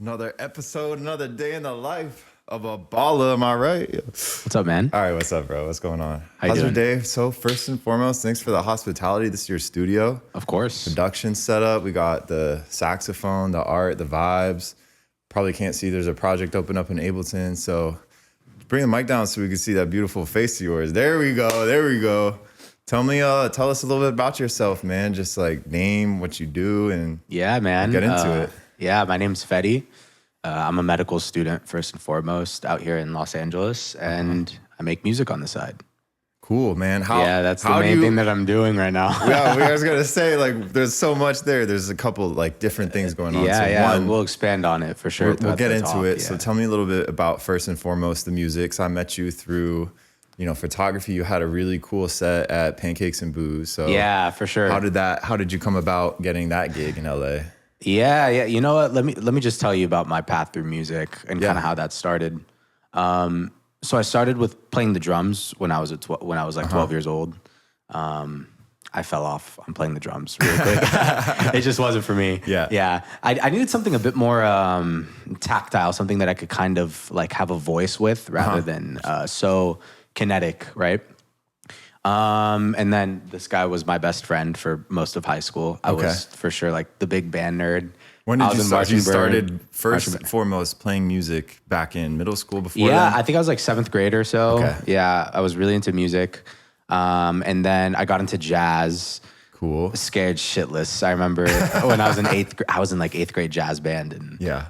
Another episode, another day in the life of a baller. Am I right? What's up, man? All right, what's up, bro? What's going on? How you How's your doing? day? So first and foremost, thanks for the hospitality. This is your studio. Of course. Production setup. We got the saxophone, the art, the vibes. Probably can't see there's a project open up in Ableton. So bring the mic down so we can see that beautiful face of yours. There we go. There we go. Tell us a little bit about yourself, man. Just like name, what you do, and Yeah, man. get into it. Yeah, my name's Fady. I'm a medical student, first and foremost, out here in Los Angeles, and I make music on the side. Cool, man. That's the main thing that I'm doing right now. Yeah, I was gonna say, like, there's so much there. There's a couple like different things going on. Yeah. We'll expand on it for sure. We'll get into it. Yeah. So tell me a little bit about first and foremost the music. So I met you through, photography. You had a really cool set at Pancakes and Booze. So Yeah, for sure. How did you come about getting that gig in LA? Yeah. You know what? Let me just tell you about my path through music and kind of how that started. So I started with playing the drums when I was like 12 years old. I fell off on playing the drums really quick. It just wasn't for me. Yeah. I needed something a bit more tactile, something that I could kind of like have a voice with rather than so kinetic, right? And then this guy was my best friend for most of high school. I was for sure like the big band nerd. When did you start? You started Marching first band. and foremost playing music back in middle school before Yeah, then? I think I was like 7th grade or so. Okay. Yeah, I was really into music. And then I got into jazz. Cool. Scared shitless. I remember when I was in 8th grade jazz band, and Yeah.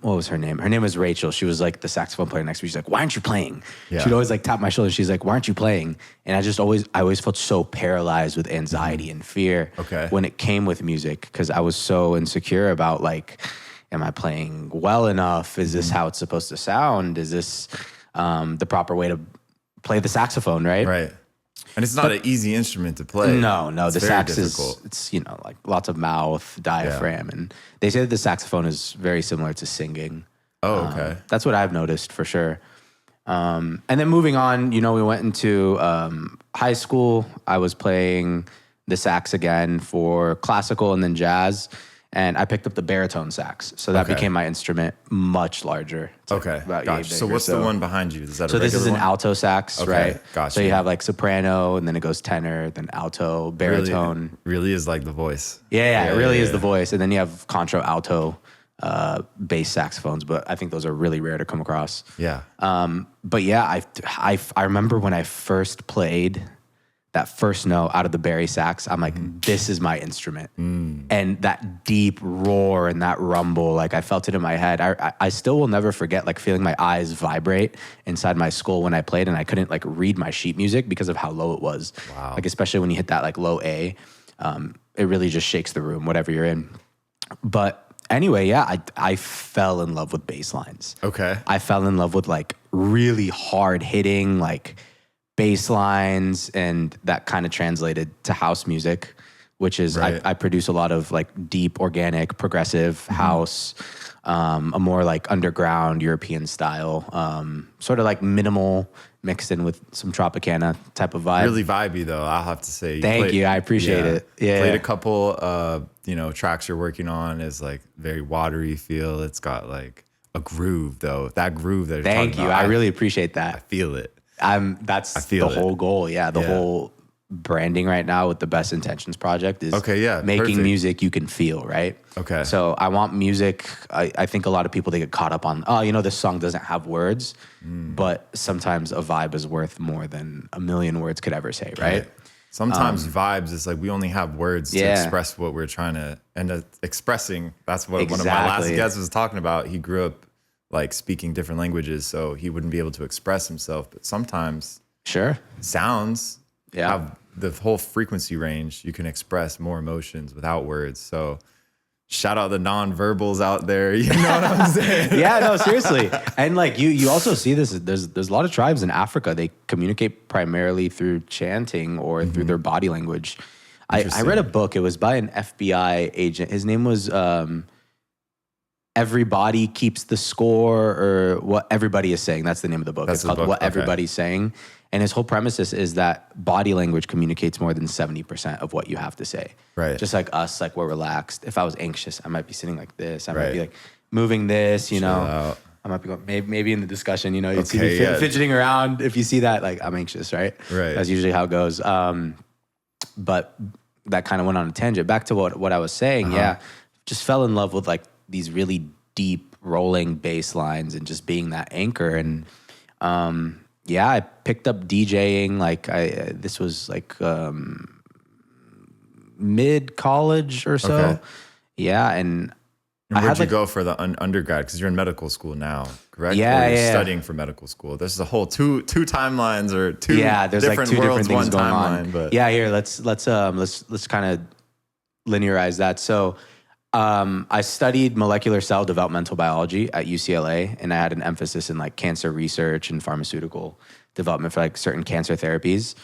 what was her name? Her name was Rachel. She was like the saxophone player next to me. She's like, "Why aren't you playing?" Yeah. She'd always like tap my shoulder. She's like, "Why aren't you playing?" And I always felt so paralyzed with anxiety and fear when it came with music, because I was so insecure about like, am I playing well enough? Is this how it's supposed to sound? Is this the proper way to play the saxophone? Right. And it's not an easy instrument to play. No, It's the very sax difficult. it's like lots of mouth, diaphragm, and they say that the saxophone is very similar to singing. Oh, okay. That's what I've noticed for sure. And then moving on, we went into high school. I was playing the sax again for classical and then jazz. And I picked up the baritone sax. So that became my instrument much larger. It's like about yay big So or what's the one behind you? Is that So a this is an regular one? alto sax, right? Gotcha. So you have like soprano, and then it goes tenor, then alto, baritone. Really is like the voice. Yeah, it really is the voice. And then you have contra alto bass saxophones, but I think those are really rare to come across. Yeah. But yeah, I remember when I first played that first note out of the Barry sax, I'm like, this is my instrument. And that deep roar and that rumble, like I felt it in my head. I still will never forget like feeling my eyes vibrate inside my skull when I played, and I couldn't like read my sheet music because of how low it was. Wow. Like especially when you hit that like low A, it really just shakes the room, whatever you're in. But anyway, yeah, I fell in love with bass lines. Okay. I fell in love with like really hard hitting like bass lines, and that kind of translated to house music, which is I produce a lot of like deep, organic, progressive house, a more like underground European style, sort of like minimal mixed in with some Tropicana type of vibe. Really vibey though, I'll have to say. Thank you. I appreciate it. Yeah. Played a couple tracks you're working on is like very watery feel. It's got like a groove though. That groove that you're Thank talking you. about, I really appreciate that. I feel it. That's the whole goal. Yeah. The whole branding right now with the Best Intentions project is making music you can feel, right? Okay. So I want music. I think a lot of people, they get caught up on, this song doesn't have words, but sometimes a vibe is worth more than a million words could ever say, right? Sometimes vibes is like we only have words to express what we're trying to, and expressing, that's what one of my last guests was talking about. He grew up like speaking different languages, so he wouldn't be able to express himself. But sometimes sounds have the whole frequency range. You can express more emotions without words. So shout out the non-verbals out there. You know what I'm saying? Yeah, no, seriously. And like you also see this, there's a lot of tribes in Africa, they communicate primarily through chanting or through their body language. I read a book, it was by an FBI agent. His name was Everybody Keeps the Score, or What Everybody Is Saying. That's the name of the book. It's called What Everybody's Saying. And his whole premise is that body language communicates more than 70% of what you have to say. Right. Just like us, like we're relaxed. If I was anxious, I might be sitting like this. I might be like, moving this, you Chill know. out. I might be going, maybe in the discussion, you know, you'd see me fidgeting around. If you see that, like, I'm anxious, right? Right. That's usually how it goes. But that kind of went on a tangent. Back to what I was saying, just fell in love with like these really deep rolling bass lines and just being that anchor. And I picked up DJing. Like this was like mid college or so. Okay. Yeah, and where'd you go for the undergrad? Because you're in medical school now, correct? Yeah, or you're studying for medical school. There's a whole two timelines or two there's different like two worlds, different things one going timeline. on. But here, let's kind of linearize that. So I studied molecular cell developmental biology at UCLA, and I had an emphasis in like cancer research and pharmaceutical development for like certain cancer therapies.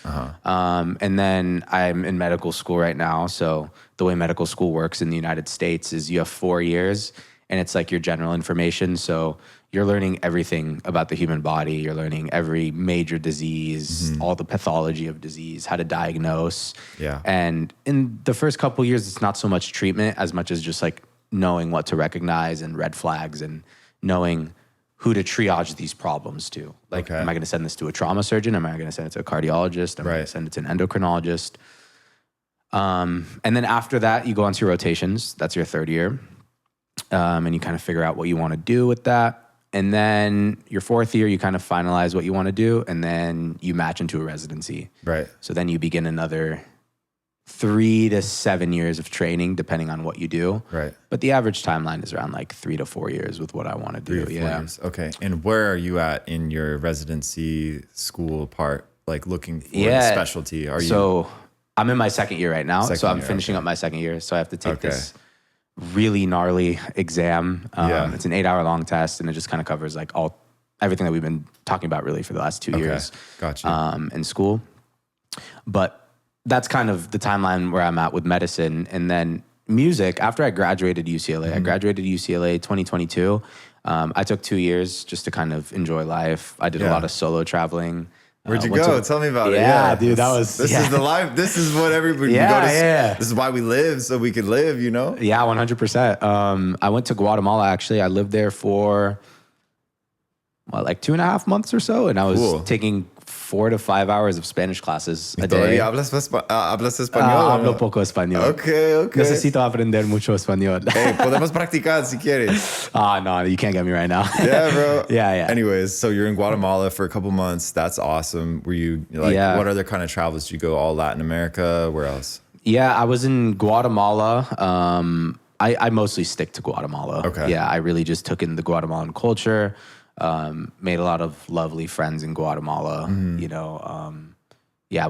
And then I'm in medical school right now. So the way medical school works in the United States is you have 4 years, and it's like your general information. So you're learning everything about the human body. You're learning every major disease, all the pathology of disease, how to diagnose. Yeah. And in the first couple of years, it's not so much treatment as much as just like knowing what to recognize and red flags and knowing who to triage these problems to. Like, am I going to send this to a trauma surgeon? Am I going to send it to a cardiologist? Am I going to send it to an endocrinologist? And then after that, you go on to your rotations. That's your third year. And you kind of figure out what you want to do with that. And then your fourth year, you kind of finalize what you want to do, and then you match into a residency. Right. So then you begin another 3 to 7 years of training, depending on what you do. Right. But the average timeline is around like 3 to 4 years with what I want to do. 3 to 4 years. Okay. And where are you at in your residency school part? Like looking for a specialty? So I'm in my second year right now. So I'm finishing up my second year. So I have to take this really gnarly exam. It's an 8-hour long test, and it just kind of covers like everything that we've been talking about really for the last 2 years. Gotcha. In school. But that's kind of the timeline where I'm at with medicine. And then music, after I graduated UCLA, I graduated UCLA 2022. I took 2 years just to kind of enjoy life. I did a lot of solo traveling. Where'd you go? Tell me about it. Yeah, dude, this is the life. This is what everybody This is why we live, so we could live, you know? Yeah, 100%. I went to Guatemala, actually. I lived there for, like 2.5 months or so, and I was taking 4 to 5 hours of Spanish classes a day. ¿Hablas español? Hablo poco español. Okay. Necesito aprender mucho español. Hey, podemos practicar si quieres. No, you can't get me right now. Yeah, bro. Yeah. Anyways, so you're in Guatemala for a couple months. That's awesome. Were you like, what other kind of travels? Did you go all Latin America? Where else? Yeah, I was in Guatemala. I mostly stick to Guatemala. Okay. Yeah, I really just took in the Guatemalan culture. Made a lot of lovely friends in Guatemala. You know,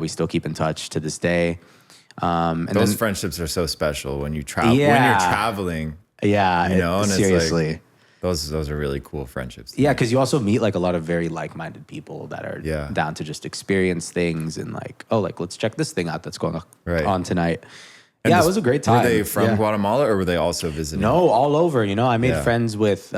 we still keep in touch to this day. And those friendships are so special when you travel. Yeah. When you're traveling. Yeah, you know, and seriously. It's like, those are really cool friendships. Yeah, because you also meet like a lot of very like-minded people that are down to just experience things and like, let's check this thing out that's going on tonight. And it was a great time. Were they from Guatemala, or were they also visiting? No, all over. You know, I made friends with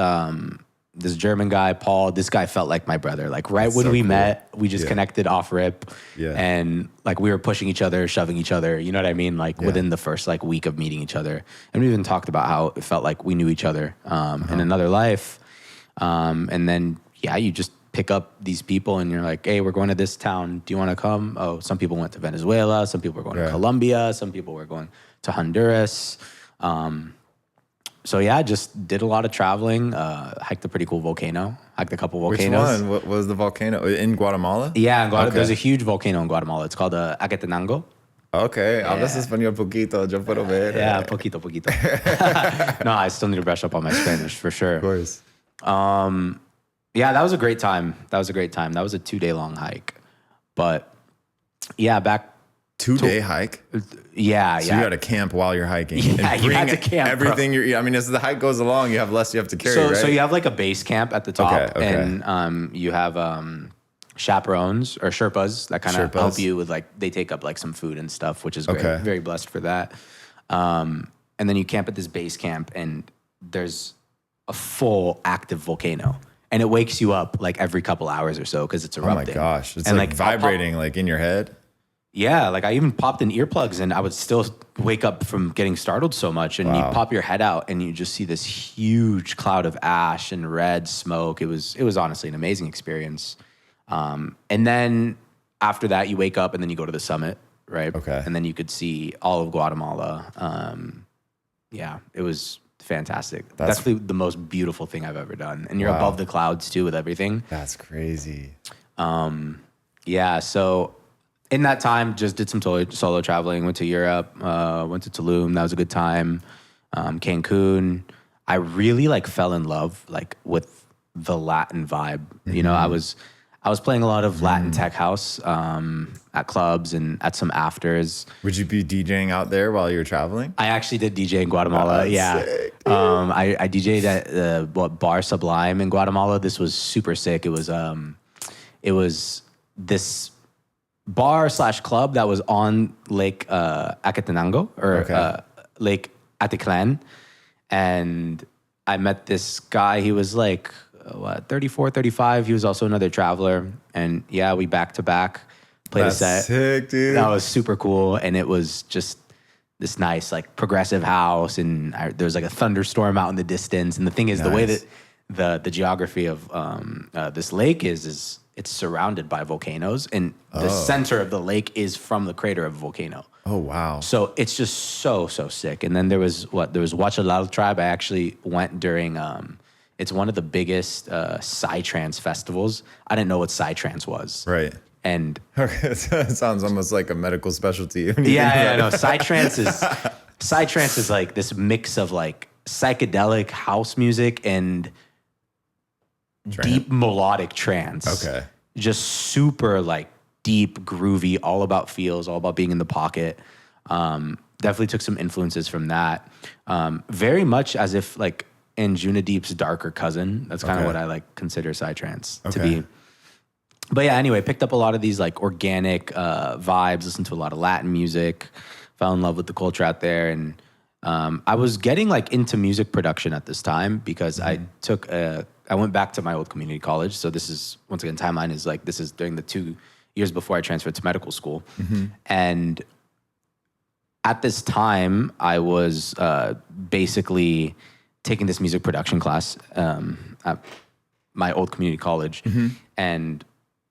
this German guy, Paul. This guy felt like my brother. Like when we met, we just connected off rip. Yeah. And like we were pushing each other, shoving each other. You know what I mean? Like within the first like week of meeting each other. And we even talked about how it felt like we knew each other in another life. And then, you just pick up these people and you're like, hey, we're going to this town. Do you want to come? Oh, some people went to Venezuela. Some people were going to Colombia. Some people were going to Honduras. So just did a lot of traveling, hiked a pretty cool volcano, hiked a couple volcanoes. Which one? What was the volcano? In Guatemala? Yeah, in Guatemala. Okay. There's a huge volcano in Guatemala. It's called Acatenango. Okay, hablas español poquito, yo puedo ver. Yeah, poquito. No, I still need to brush up on my Spanish for sure. Of course. That was a great time. That was a 2-day long hike. But back 2-day hike? Yeah. So you got to camp while you're hiking. Yeah, and you had to camp. Everything as the hike goes along, you have less you have to carry, right? So you have like a base camp at the top, and you have chaperones or Sherpas that kind of help you with like, they take up like some food and stuff, which is great. Okay. Very blessed for that. And then you camp at this base camp, and there's a full active volcano. And it wakes you up like every couple hours or so because it's erupting. Oh my gosh. It's like vibrating like in your head. Yeah, like I even popped in earplugs and I would still wake up from getting startled so much. And you pop your head out and you just see this huge cloud of ash and red smoke. It was honestly an amazing experience. And then after that, you wake up and then you go to the summit, right? Okay. And then you could see all of Guatemala. Yeah, it was fantastic. That's definitely the most beautiful thing I've ever done. And you're above the clouds too with everything. That's crazy. Yeah, so in that time, just did some solo traveling, went to Europe, went to Tulum. That was a good time. Cancun. I really like fell in love like with the Latin vibe. You know, I was playing a lot of Latin tech house at clubs and at some afters. Would you be DJing out there while you were traveling? I actually did DJ in Guatemala. That's yeah, sick, I DJ'd at Bar Sublime in Guatemala. This was super sick. It was this bar / club that was on Lake Acatenango or Lake Atitlán. And I met this guy. He was like, 34, 35. He was also another traveler. And yeah, we back to back played a set. That's sick, dude. That was super cool. And it was just this nice, like progressive house. And there was like a thunderstorm out in the distance. And the thing is, the way that the geography of this lake is it's surrounded by volcanoes, and the center of the lake is from the crater of a volcano. Oh, wow. So it's just so sick. And then there was Huachalal tribe. I actually went during, it's one of the biggest Psytrance festivals. I didn't know what Psytrance was. Right. And it sounds almost like a medical specialty. Yeah, no, Psytrance is like this mix of like psychedelic house music and deep melodic trance. Okay. Just super like deep, groovy, all about feels, all about being in the pocket. Definitely took some influences from that. Very much as if like in Junadeep's darker cousin. That's kind of what I like consider psytrance to be. But yeah, anyway, picked up a lot of these like organic vibes, listened to a lot of Latin music, fell in love with the culture out there. And I was getting like into music production at this time because I went back to my old community college. So this is, once again, timeline is like, this is during the 2 years before I transferred to medical school. And at this time, I was basically taking this music production class at my old community college. And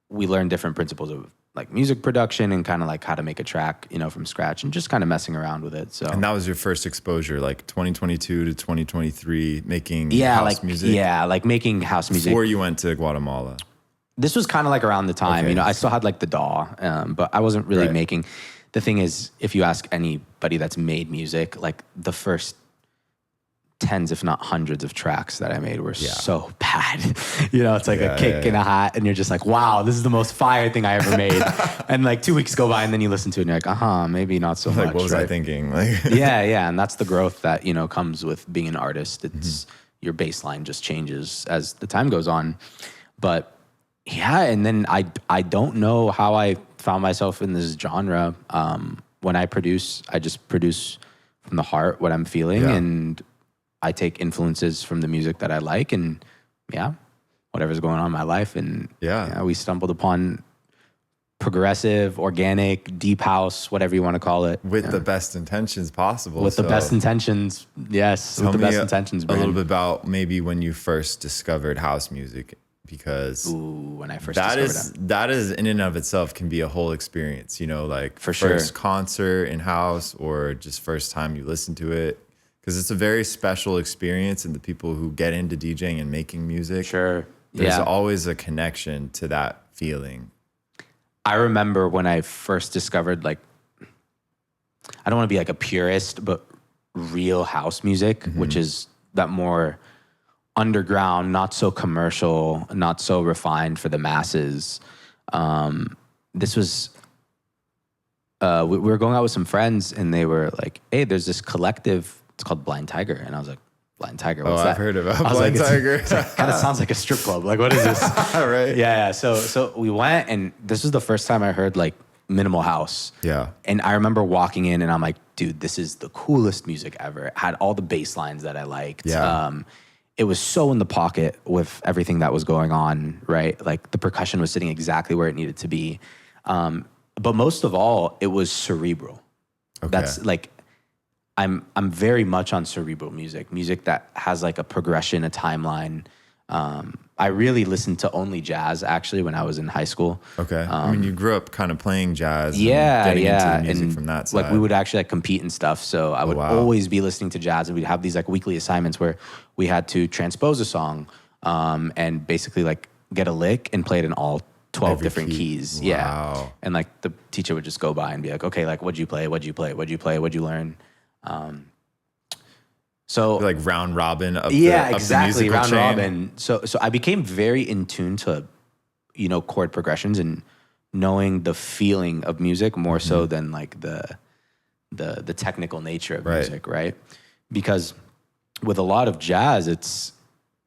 we learned different principles of like music production and kind of like how to make a track, you know, from scratch and just kind of messing around with it. So, and that was your first exposure, like 2022 to 2023, making house music? Yeah, like making house music. Before you went to Guatemala? This was kind of like around the time, you know, I still had like the DAW, but I wasn't really making. The thing is, if you ask anybody that's made music, like the first tens, if not hundreds of tracks that I made were so bad. You know, it's like a kick and a hat and you're just like, wow, this is the most fire thing I ever made. And like 2 weeks go by and then you listen to it and you're like, maybe not so much. Like, what was I thinking? Like, yeah. And that's the growth that, you know, comes with being an artist. It's your baseline just changes as the time goes on. But yeah, and then I don't know how I found myself in this genre. When I produce, I just produce from the heart what I'm feeling and I take influences from the music that I like and whatever's going on in my life. And we stumbled upon progressive, organic, deep house, whatever you want to call it. With the best intentions possible. With the best intentions, yes. Tell with the me best intentions, a little bit about maybe when you first discovered house music, because when I first discovered that is in and of itself can be a whole experience, you know, like for first concert in house or just first time you listen to it. Because it's a very special experience, and the people who get into DJing and making music, there's always a connection to that feeling. I remember when I first discovered, like, I don't want to be like a purist, but real house music, which is that more underground, not so commercial, not so refined for the masses. This was, we were going out with some friends, and they were like, hey, there's this collective. It's called Blind Tiger. And I was like, Blind Tiger, what's that? I've heard about Blind Tiger. It kind of sounds like a strip club. Like, what is this? Right. Yeah. So we went, and this was the first time I heard like minimal house. Yeah. And I remember walking in and I'm like, dude, this is the coolest music ever. It had all the bass lines that I liked. Yeah. It was so in the pocket with everything that was going on, right? Like the percussion was sitting exactly where it needed to be. but most of all, it was cerebral. Okay. That's like, I'm very much on cerebral music that has like a progression, a timeline. I really listened to only jazz actually when I was in high school. Okay. I mean, you grew up kind of playing jazz. Yeah, and getting into the music and from that side. Like we would actually like compete and stuff. So I would always be listening to jazz, and we'd have these like weekly assignments where we had to transpose a song, and basically like get a lick and play it in all 12 different keys. Wow. Yeah. And like the teacher would just go by and be like, okay, like what'd you play? What'd you play? What'd you play? What'd you learn? So like round robin of exactly, the round chain. robin. So I became very in tune to, chord progressions and knowing the feeling of music more so than like the technical nature of music, right? Because with a lot of jazz, it's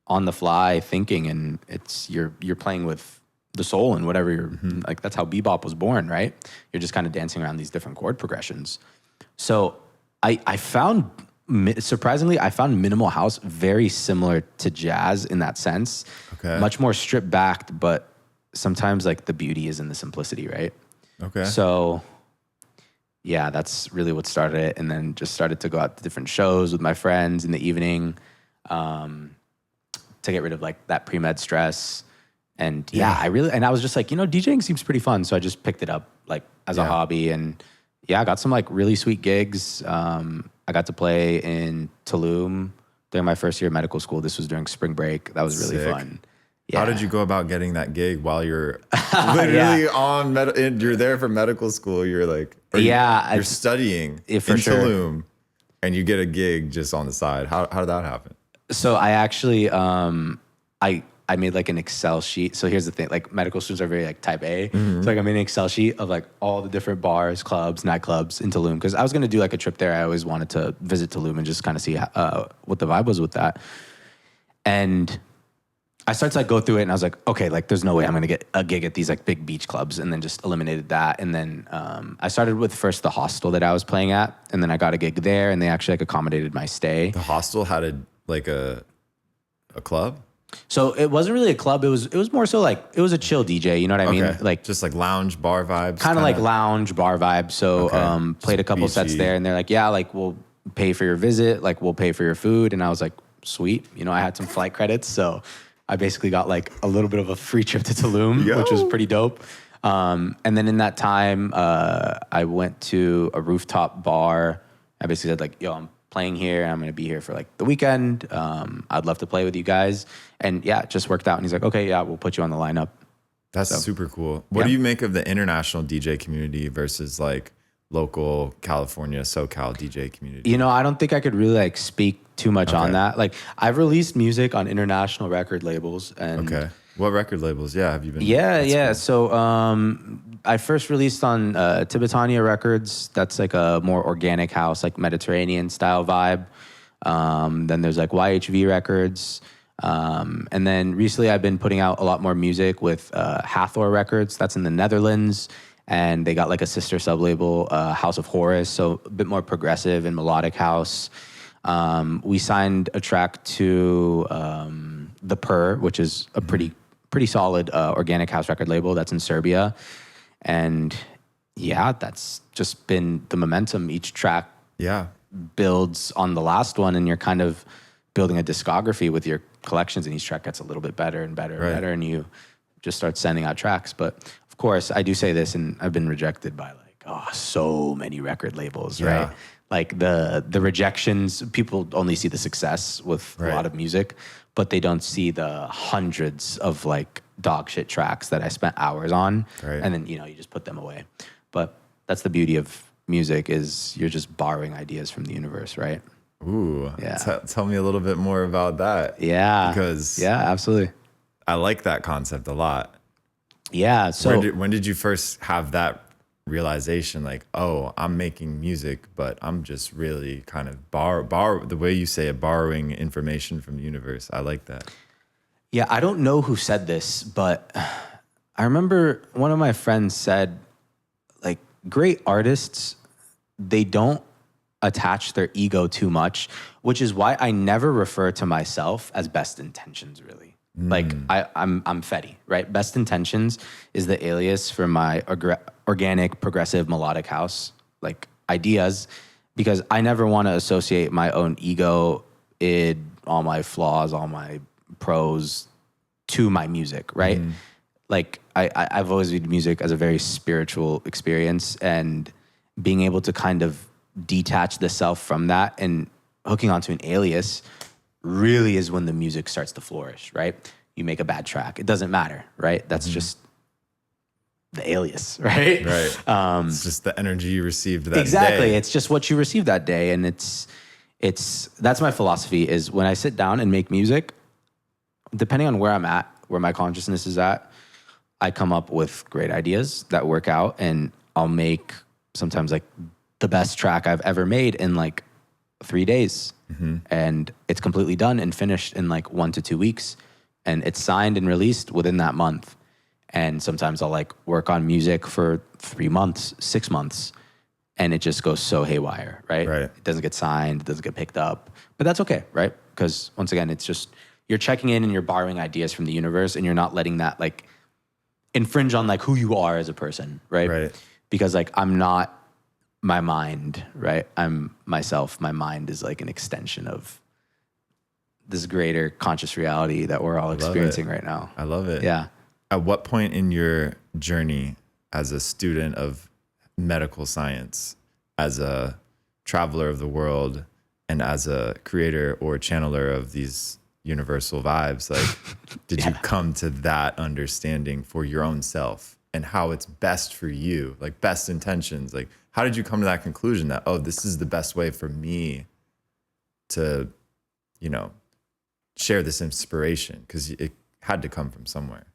on the fly thinking, and it's you're playing with the soul and whatever you're like. That's how bebop was born, right? You're just kind of dancing around these different chord progressions. So I found, surprisingly, minimal house very similar to jazz in that sense. Okay. Much more stripped back, but sometimes like the beauty is in the simplicity, right? Okay. So yeah, that's really what started it. And then just started to go out to different shows with my friends in the evening, to get rid of like that pre-med stress. And I was just like, DJing seems pretty fun. So I just picked it up like as a hobby, and I got some like really sweet gigs. I got to play in Tulum during my first year of medical school. This was during spring break. That was really fun. Yeah. How did you go about getting that gig while you're literally on you're there for medical school? You're like, you're studying in Tulum, and you get a gig just on the side. How did that happen? So I actually, I made like an Excel sheet. So here's the thing, like medical students are very like type A. So like I made an Excel sheet of like all the different bars, clubs, nightclubs in Tulum. Cause I was going to do like a trip there. I always wanted to visit Tulum and just kind of see what the vibe was with that. And I started to like go through it, and I was like, okay, like there's no way I'm going to get a gig at these like big beach clubs, and then just eliminated that. And then I started with first the hostel that I was playing at, and then I got a gig there, and they actually like accommodated my stay. The hostel had a club? So it wasn't really a club. It was more so like, it was a chill DJ. You know what I mean? Like just like lounge bar vibes. Kind of like lounge bar vibes. So played a couple sets there, and they're like, yeah, like we'll pay for your visit. Like we'll pay for your food. And I was like, sweet. I had some flight credits. So I basically got like a little bit of a free trip to Tulum, which was pretty dope. And then in that time, I went to a rooftop bar. I basically said like, yo, I'm playing here. I'm going to be here for like the weekend. I'd love to play with you guys. And it just worked out. And he's like, okay, yeah, we'll put you on the lineup. That's super cool. What do you make of the international DJ community versus like local California, SoCal DJ community? I don't think I could really like speak too much on that. Like I've released music on international record labels. And what record labels? Yeah, have you been? Yeah. Cool. So I first released on Tibetania Records. That's like a more organic house, like Mediterranean style vibe. Then there's like YHV Records. And then recently I've been putting out a lot more music with Hathōr Records. That's in the Netherlands. And they got like a sister sub-label, House of Horus. So a bit more progressive and melodic house. We signed a track to the Purr, which is a pretty solid organic house record label that's in Serbia. And that's just been the momentum. Each track builds on the last one, and you're kind of building a discography with your collections, and each track gets a little bit better and better and better, and you just start sending out tracks. But of course, I do say this, and I've been rejected by like, so many record labels, right? Like the rejections, people only see the success with a lot of music, but they don't see the hundreds of like dog shit tracks that I spent hours on. Right. And then, you just put them away. But that's the beauty of music, is you're just borrowing ideas from the universe, right? Ooh. Yeah. Tell me a little bit more about that. Yeah. Because absolutely. I like that concept a lot. Yeah. So when did you first have that realization, like, oh, I'm making music, but I'm just really kind of borrow the way you say it, borrowing information from the universe. I like that. Yeah, I don't know who said this, but I remember one of my friends said, like, great artists, they don't attach their ego too much, which is why I never refer to myself as Best Intentions, really. Like I'm Fedy, right? Best Intentions is the alias for my organic, progressive, melodic house like ideas, because I never want to associate my own ego, all my flaws, all my pros to my music, right? Like I've always viewed music as a very spiritual experience, and being able to kind of detach the self from that and hooking onto an alias really is when the music starts to flourish, right? You make a bad track, it doesn't matter, right? That's just the alias, right? Right. It's just the energy you received that day. Exactly. It's just what you received that day. And it's that's my philosophy, is when I sit down and make music, depending on where I'm at, where my consciousness is at, I come up with great ideas that work out, and I'll make sometimes like the best track I've ever made in like 3 days. And it's completely done and finished in like 1 to 2 weeks. And it's signed and released within that month. And sometimes I'll like work on music for 3 months, 6 months, and it just goes so haywire, right? It doesn't get signed, it doesn't get picked up, but that's okay, right? Because once again, it's just, you're checking in and you're borrowing ideas from the universe, and you're not letting that like infringe on like who you are as a person, right? Because like I'm not my mind, right? I'm myself. My mind is like an extension of this greater conscious reality that we're all experiencing right now. I love it. Yeah. At what point in your journey as a student of medical science, as a traveler of the world, and as a creator or channeler of these universal vibes, like, did you come to that understanding for your own self and how it's best for you, like best intentions? Like, how did you come to that conclusion that, oh, this is the best way for me to, you know, share this inspiration? Because it had to come from somewhere.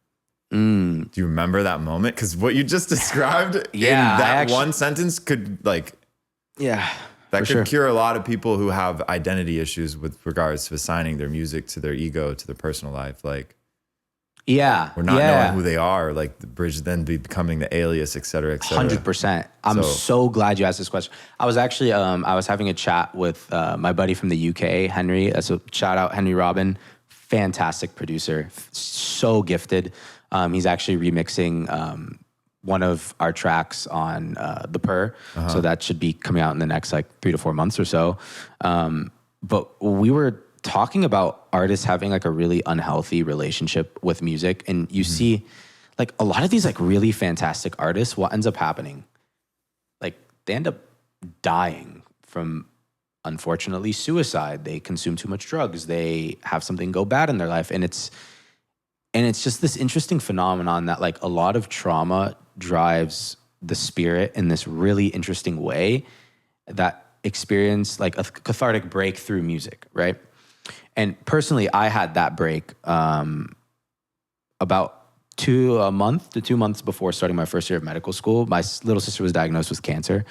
Do you remember that moment? Because what you just described in that one sentence could like, that could cure a lot of people who have identity issues with regards to assigning their music to their ego, to their personal life. Like, we're not knowing who they are, like the bridge then becoming the alias, et cetera, et cetera. 100%. I'm so glad you asked this question. I was actually, I was having a chat with my buddy from the UK, Henry. So shout out Henry Robin, fantastic producer, so gifted. He's actually remixing one of our tracks on the Purr. So that should be coming out in the next like 3 to 4 months or so. But we were talking about artists having like a really unhealthy relationship with music. And you see like a lot of these like really fantastic artists, what ends up happening? Like they end up dying from, unfortunately, suicide. They consume too much drugs. They have something go bad in their life. And it's just this interesting phenomenon that like a lot of trauma drives the spirit in this really interesting way that experience like a cathartic break through music, right? And personally, I had that break about 2 months before starting my first year of medical school. My little sister was diagnosed with cancer.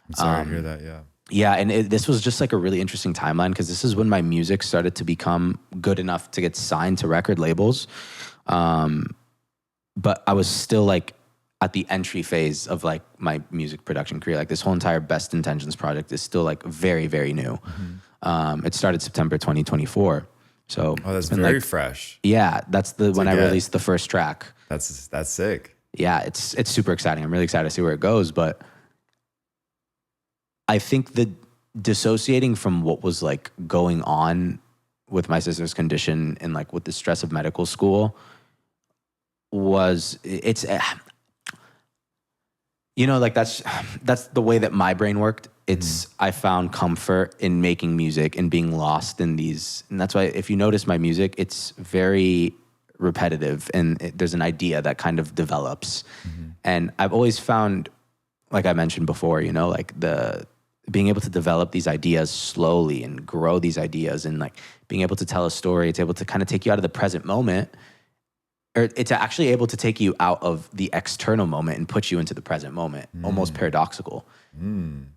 I'm sorry to hear that, yeah. Yeah, and this was just like a really interesting timeline, because this is when my music started to become good enough to get signed to record labels. But I was still like at the entry phase of like my music production career. Like this whole entire Best Intentions project is still like very, very new. It started September 2024. So that's very like, fresh. Yeah, that's when I released the first track. That's sick. Yeah, it's super exciting. I'm really excited to see where it goes. But I think the dissociating from what was like going on with my sister's condition and like with the stress of medical school it's you know, like that's the way that my brain worked. It's I found comfort in making music and being lost in these, and that's why if you notice my music, it's very repetitive, and there's an idea that kind of develops. And I've always found, like I mentioned before, you know, like being able to develop these ideas slowly and grow these ideas, and like being able to tell a story, it's able to kind of take you out of the present moment, or it's actually able to take you out of the external moment and put you into the present moment. Almost paradoxical,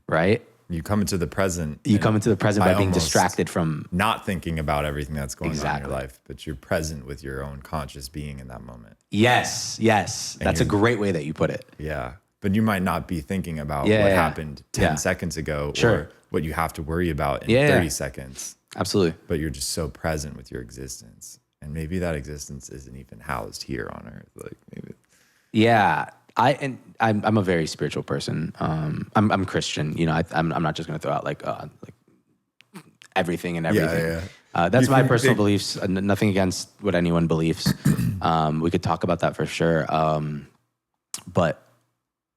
right? You come into the present. You come into the present by being distracted from not thinking about everything that's going on in your life, but you're present with your own conscious being in that moment. Yes. That's a great way that you put it. Yeah. But you might not be thinking about what happened 10 seconds ago or what you have to worry about in 30 seconds. Absolutely. But you're just so present with your existence. and maybe that existence isn't even housed here on Earth. Like maybe. Yeah. I'm a very spiritual person. I'm Christian, you know, I'm not just going to throw out like everything and everything. Yeah. That's my personal beliefs. Nothing against what anyone believes. We could talk about that for sure. But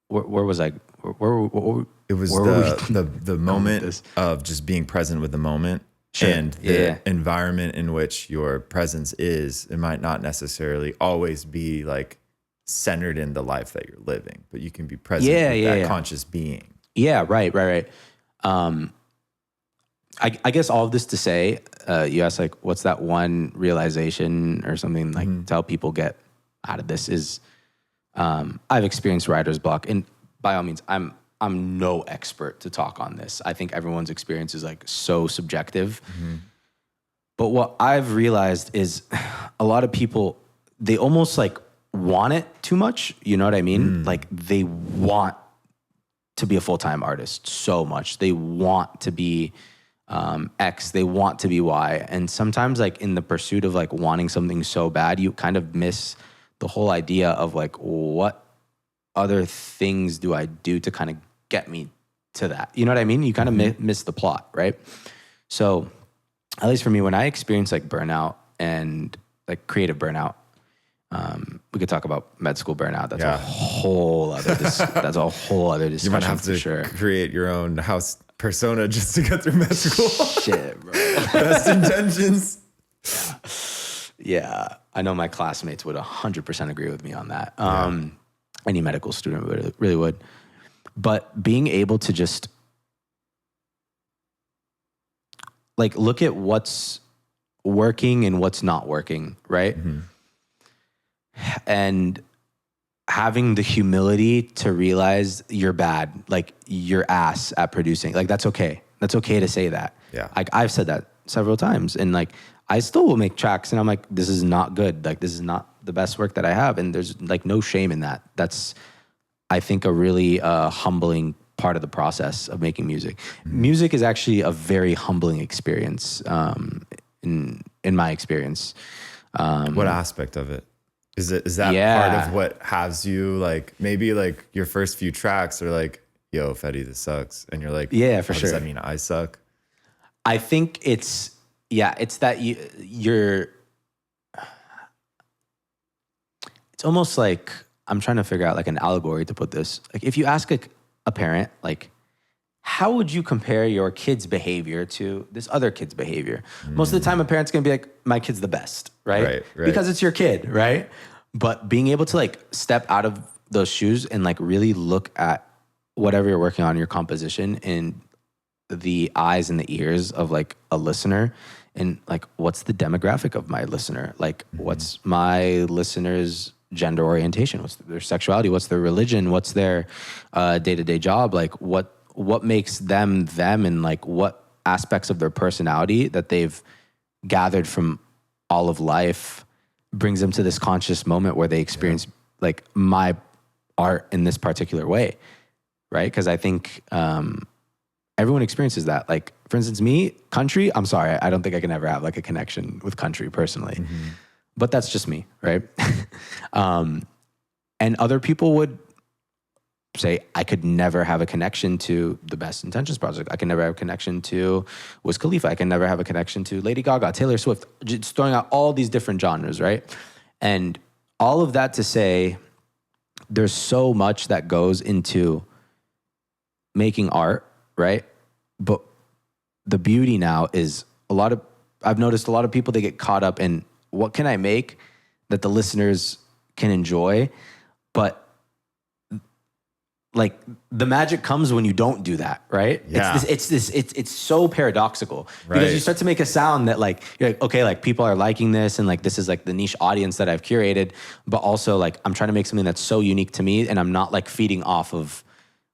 where was I? It was the moment of just being present with the moment. Sure. And the environment in which your presence is, it might not necessarily always be like centered in the life that you're living, but you can be present with that conscious being. Yeah, right. I guess all of this to say, you asked like, what's that one realization or something like to help people get out of this is, I've experienced writer's block, and by all means, I'm no expert to talk on this. I think everyone's experience is like so subjective. But what I've realized is a lot of people, they almost like want it too much. You know what I mean? Like they want to be a full-time artist so much. They want to be X, they want to be Y. And sometimes like in the pursuit of like wanting something so bad, you kind of miss the whole idea of like, what other things do I do to kind of get me to that? You know what I mean? You kind of miss the plot, right? So at least for me, when I experience like burnout and like creative burnout, we could talk about med school burnout. That's a whole other discussion. You might have to create your own house persona just to get through med school. Shit, bro. Best intentions. Yeah. I know my classmates would 100% agree with me on that. Any medical student really would. But being able to just like look at what's working and what's not working, right? And having the humility to realize you're bad, like you're ass at producing. Like that's okay. That's okay to say that. Yeah. Like I've said that several times, and like I still will make tracks and I'm like, this is not good. Like this is not the best work that I have. And there's like no shame in that. That's, I think, a really humbling part of the process of making music. Music is actually a very humbling experience in my experience. What aspect of it? Is that part of what has you like, maybe like your first few tracks are like, yo, Fady, this sucks. And you're like, yeah, for sure. Does that mean I suck? I think it's that you're, it's almost like, I'm trying to figure out like an allegory to put this. Like if you ask a parent, like, how would you compare your kid's behavior to this other kid's behavior? Most of the time a parent's gonna be like, my kid's the best, right? Because it's your kid, right? But being able to like step out of those shoes and like really look at whatever you're working on, your composition, in the eyes and the ears of like a listener, and like, what's the demographic of my listener? Like, what's my listener's gender orientation? What's their sexuality? What's their religion? What's their day-to-day job? Like, what makes them, and like what aspects of their personality that they've gathered from all of life brings them to this conscious moment where they experience like my art in this particular way, right? Because I think everyone experiences that. Like, for instance, me, country, I'm sorry, I don't think I can ever have like a connection with country personally. But that's just me, right? And other people would say, I could never have a connection to the Best Intentions project. I can never have a connection to Wiz Khalifa. I can never have a connection to Lady Gaga, Taylor Swift, just throwing out all these different genres, right? And all of that to say, there's so much that goes into making art, right? But the beauty now is I've noticed a lot of people, they get caught up in what can I make that the listeners can enjoy? But like the magic comes when you don't do that, right? Yeah. It's so paradoxical because you start to make a sound that like, you're like, okay, like people are liking this and like, this is like the niche audience that I've curated, but also like, I'm trying to make something that's so unique to me and I'm not like feeding off of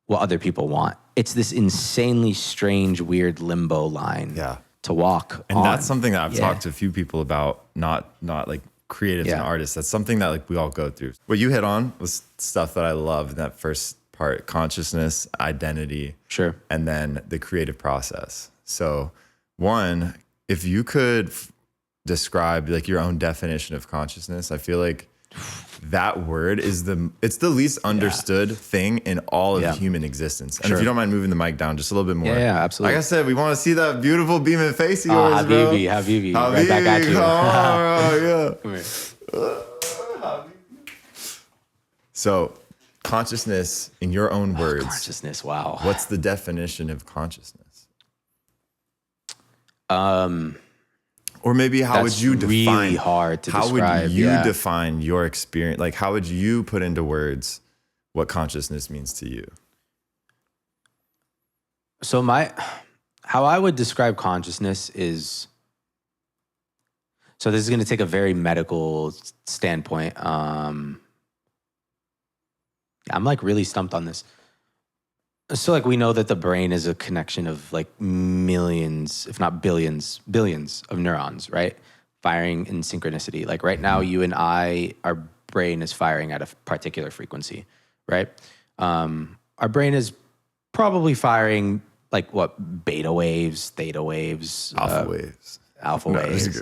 what other people want. It's this insanely strange, weird limbo line to walk and on. That's something that I've talked to a few people about, not like creatives and artists. That's something that like we all go through. What you hit on was stuff that I love in that first part: consciousness, identity, and then the creative process. So one, if you could describe like your own definition of consciousness, I feel like that word is it's the least understood thing in all of human existence. And if you don't mind moving the mic down just a little bit more. Yeah, absolutely. Like I said, we want to see that beautiful beaming face of yours, Habibi, right back at you. Come here. So, consciousness, in your own words. Consciousness, wow. What's the definition of consciousness? Or maybe how would you define? Really hard to describe. How would you define your experience? Like, how would you put into words what consciousness means to you? So how I would describe consciousness is, so this is going to take a very medical standpoint. I'm like really stumped on this. So like we know that the brain is a connection of like millions, if not billions of neurons, right? Firing in synchronicity. Like right now, you and I, our brain is firing at a particular frequency, right? Our brain is probably firing like what, beta waves, theta waves, alpha waves. Alpha waves.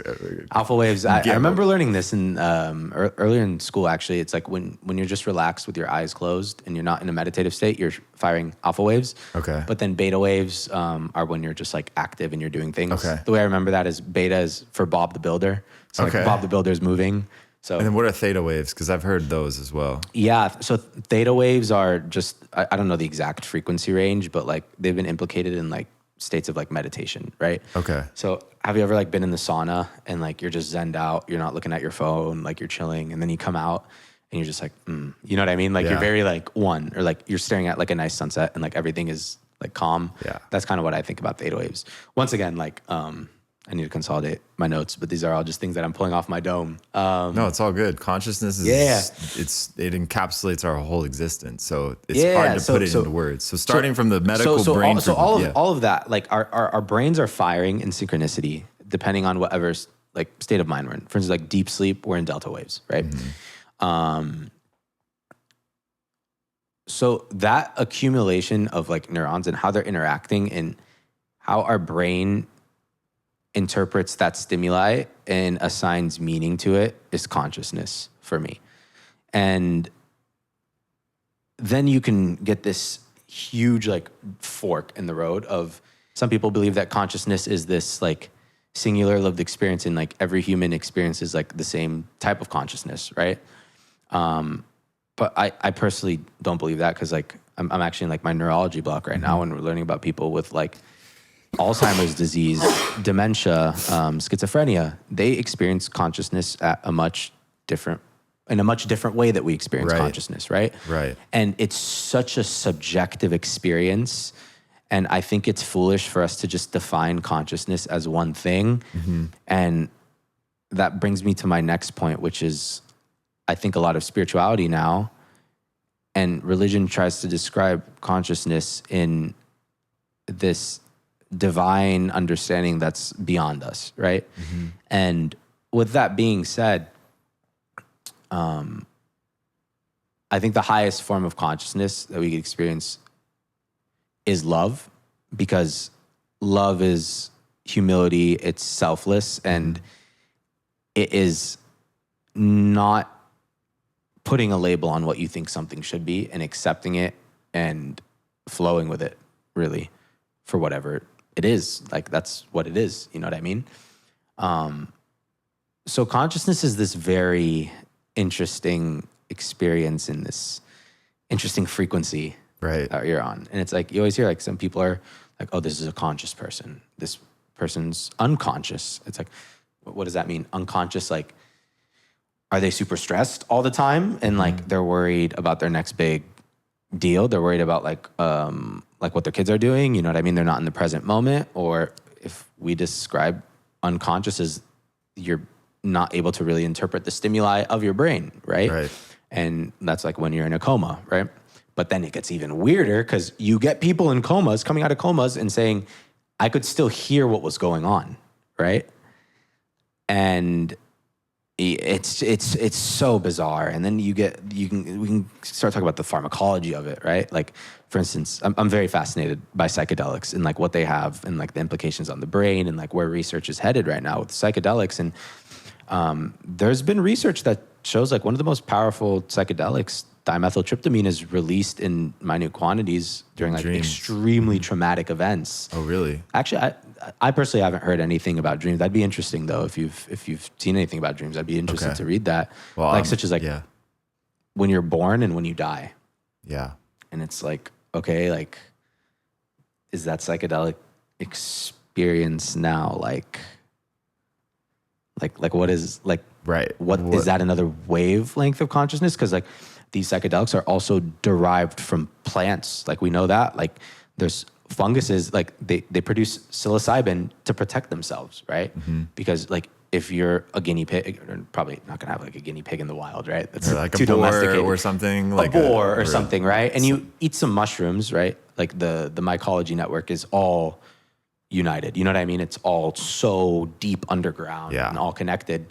Alpha waves. I remember learning this in earlier in school. Actually, it's like when you're just relaxed with your eyes closed and you're not in a meditative state, you're firing alpha waves. Okay. But then beta waves are when you're just like active and you're doing things. Okay. The way I remember that is beta is for Bob the Builder. So like Bob the Builder is moving. So and then what are theta waves? Because I've heard those as well. Yeah. So theta waves are just I don't know the exact frequency range, but like they've been implicated in like states of like meditation, right? Okay. So have you ever like been in the sauna and like you're just zenned out, you're not looking at your phone, like you're chilling, and then you come out and you're just like, you know what I mean? Like you're very like one, or like you're staring at like a nice sunset and like everything is like calm. Yeah. That's kind of what I think about theta waves. Once again, like I need to consolidate my notes, but these are all just things that I'm pulling off my dome. No, it's all good. Consciousness is it encapsulates our whole existence. So it's hard to put it into words. So starting from the medical brain. All of that, like our brains are firing in synchronicity depending on whatever like state of mind we're in. For instance, like deep sleep, we're in delta waves, right? Mm-hmm. So that accumulation of like neurons and how they're interacting and how our brain interprets that stimuli and assigns meaning to it is consciousness for me. And then you can get this huge like fork in the road of some people believe that consciousness is this like singular lived experience and like every human experiences like the same type of consciousness, right? But I personally don't believe that because like I'm actually in like my neurology block right now and we're learning about people with like Alzheimer's disease, dementia, schizophrenia. They experience consciousness at in a much different way that we experience consciousness, right? Right. And it's such a subjective experience. And I think it's foolish for us to just define consciousness as one thing. Mm-hmm. And that brings me to my next point, which is I think a lot of spirituality now and religion tries to describe consciousness in this divine understanding that's beyond us, right? Mm-hmm. And with that being said, I think the highest form of consciousness that we can experience is love, because love is humility, it's selfless, and it is not putting a label on what you think something should be and accepting it and flowing with it, really, for whatever it is. Like, that's what it is, you know what I mean? So consciousness is this very interesting experience in this interesting frequency that you're on. And it's like, you always hear like some people are like, oh, this is a conscious person. This person's unconscious. It's like, what does that mean? Unconscious, like, are they super stressed all the time? And like, they're worried about their next big deal. They're worried about like what their kids are doing. You know what I mean? They're not in the present moment. Or if we describe unconscious as you're not able to really interpret the stimuli of your brain, right? And that's like when you're in a coma, right? But then it gets even weirder because you get people in comas, coming out of comas and saying, I could still hear what was going on, right? And it's so bizarre. And then we can start talking about the pharmacology of it, right? Like, for instance, I'm very fascinated by psychedelics and like what they have and like the implications on the brain and like where research is headed right now with psychedelics. And There's been research that shows like one of the most powerful psychedelics, dimethyltryptamine, is released in minute quantities during like extremely traumatic events. Oh, really? Actually, I personally haven't heard anything about dreams. That'd be interesting though. If you've seen anything about dreams, I'd be interested to read that. Well, like such as like when you're born and when you die. Yeah. And it's like, okay, like, is that psychedelic experience now like what is like, right? What is that another wavelength of consciousness? Because like these psychedelics are also derived from plants. Like we know that, like there's funguses, like they produce psilocybin to protect themselves, right? Because like if you're a guinea pig, you're probably not gonna have like a guinea pig in the wild, right? That's like too a boar domesticated. or something, like a boar or something, right? And you eat some mushrooms, right? Like the mycology network is all united. You know what I mean? It's all so deep underground and all connected.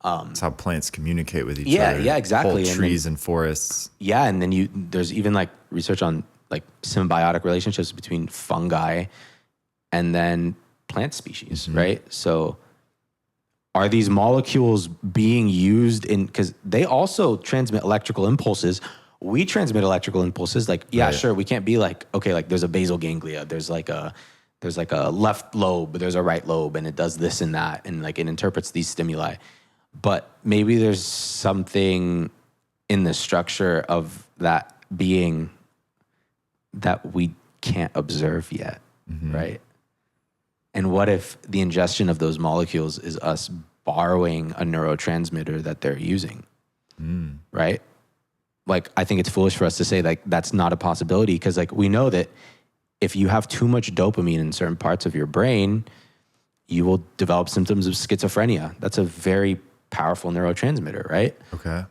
It's how plants communicate with each other. Yeah, exactly. Whole trees and forests. Yeah, and then there's even like research on like symbiotic relationships between fungi and then plant species, right? So are these molecules being used because they also transmit electrical impulses? We transmit electrical impulses. Like, sure, we can't be like, okay, like there's a basal ganglia, there's like a left lobe, there's a right lobe, and it does this and that, and like it interprets these stimuli. But maybe there's something in the structure of that being that we can't observe yet, right? And what if the ingestion of those molecules is us borrowing a neurotransmitter that they're using, right? Like, I think it's foolish for us to say like that's not a possibility, because like we know that if you have too much dopamine in certain parts of your brain, you will develop symptoms of schizophrenia. That's a very powerful neurotransmitter, right? Okay.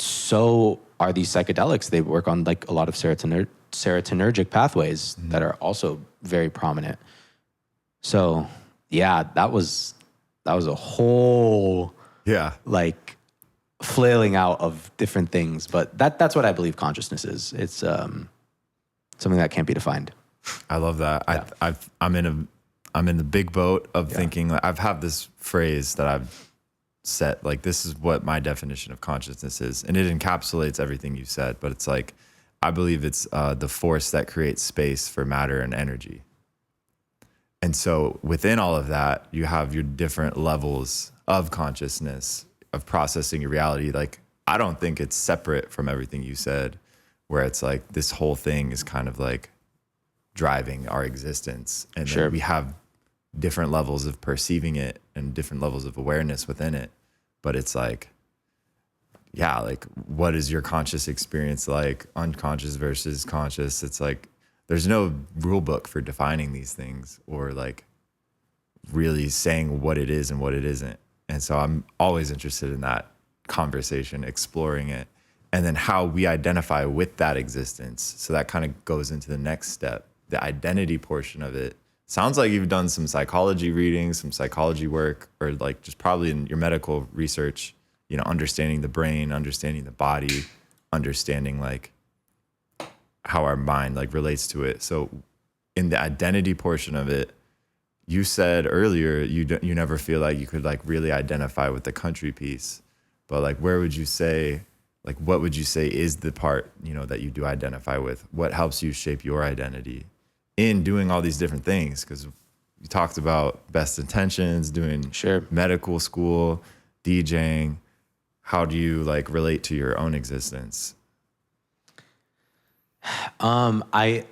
So are these psychedelics. They work on like a lot of serotonergic pathways that are also very prominent. So yeah, that was a whole like flailing out of different things. But that's what I believe consciousness is. It's something that can't be defined. I love that. Yeah. I'm in the big boat of thinking. Like, I've had this phrase that I've set, like, this is what my definition of consciousness is, and it encapsulates everything you said. But it's like, I believe it's the force that creates space for matter and energy. And so within all of that, you have your different levels of consciousness, of processing your reality. Like, I don't think it's separate from everything you said, where it's like this whole thing is kind of like driving our existence. And then we have different levels of perceiving it and different levels of awareness within it. But it's like, yeah, like, what is your conscious experience like? Unconscious versus conscious. It's like, there's no rule book for defining these things or like really saying what it is and what it isn't. And so I'm always interested in that conversation, exploring it, and then how we identify with that existence. So that kind of goes into the next step, the identity portion of it. Sounds like you've done some psychology readings, some psychology work, or like just probably in your medical research, you know, understanding the brain, understanding the body, understanding like how our mind like relates to it. So in the identity portion of it, you said earlier you never feel like you could like really identify with the country piece, but like where would you say, like what would you say is the part, you know, that you do identify with? What helps you shape your identity in doing all these different things? Because you talked about Best Intentions, doing medical school, DJing. How do you like relate to your own existence? I'm a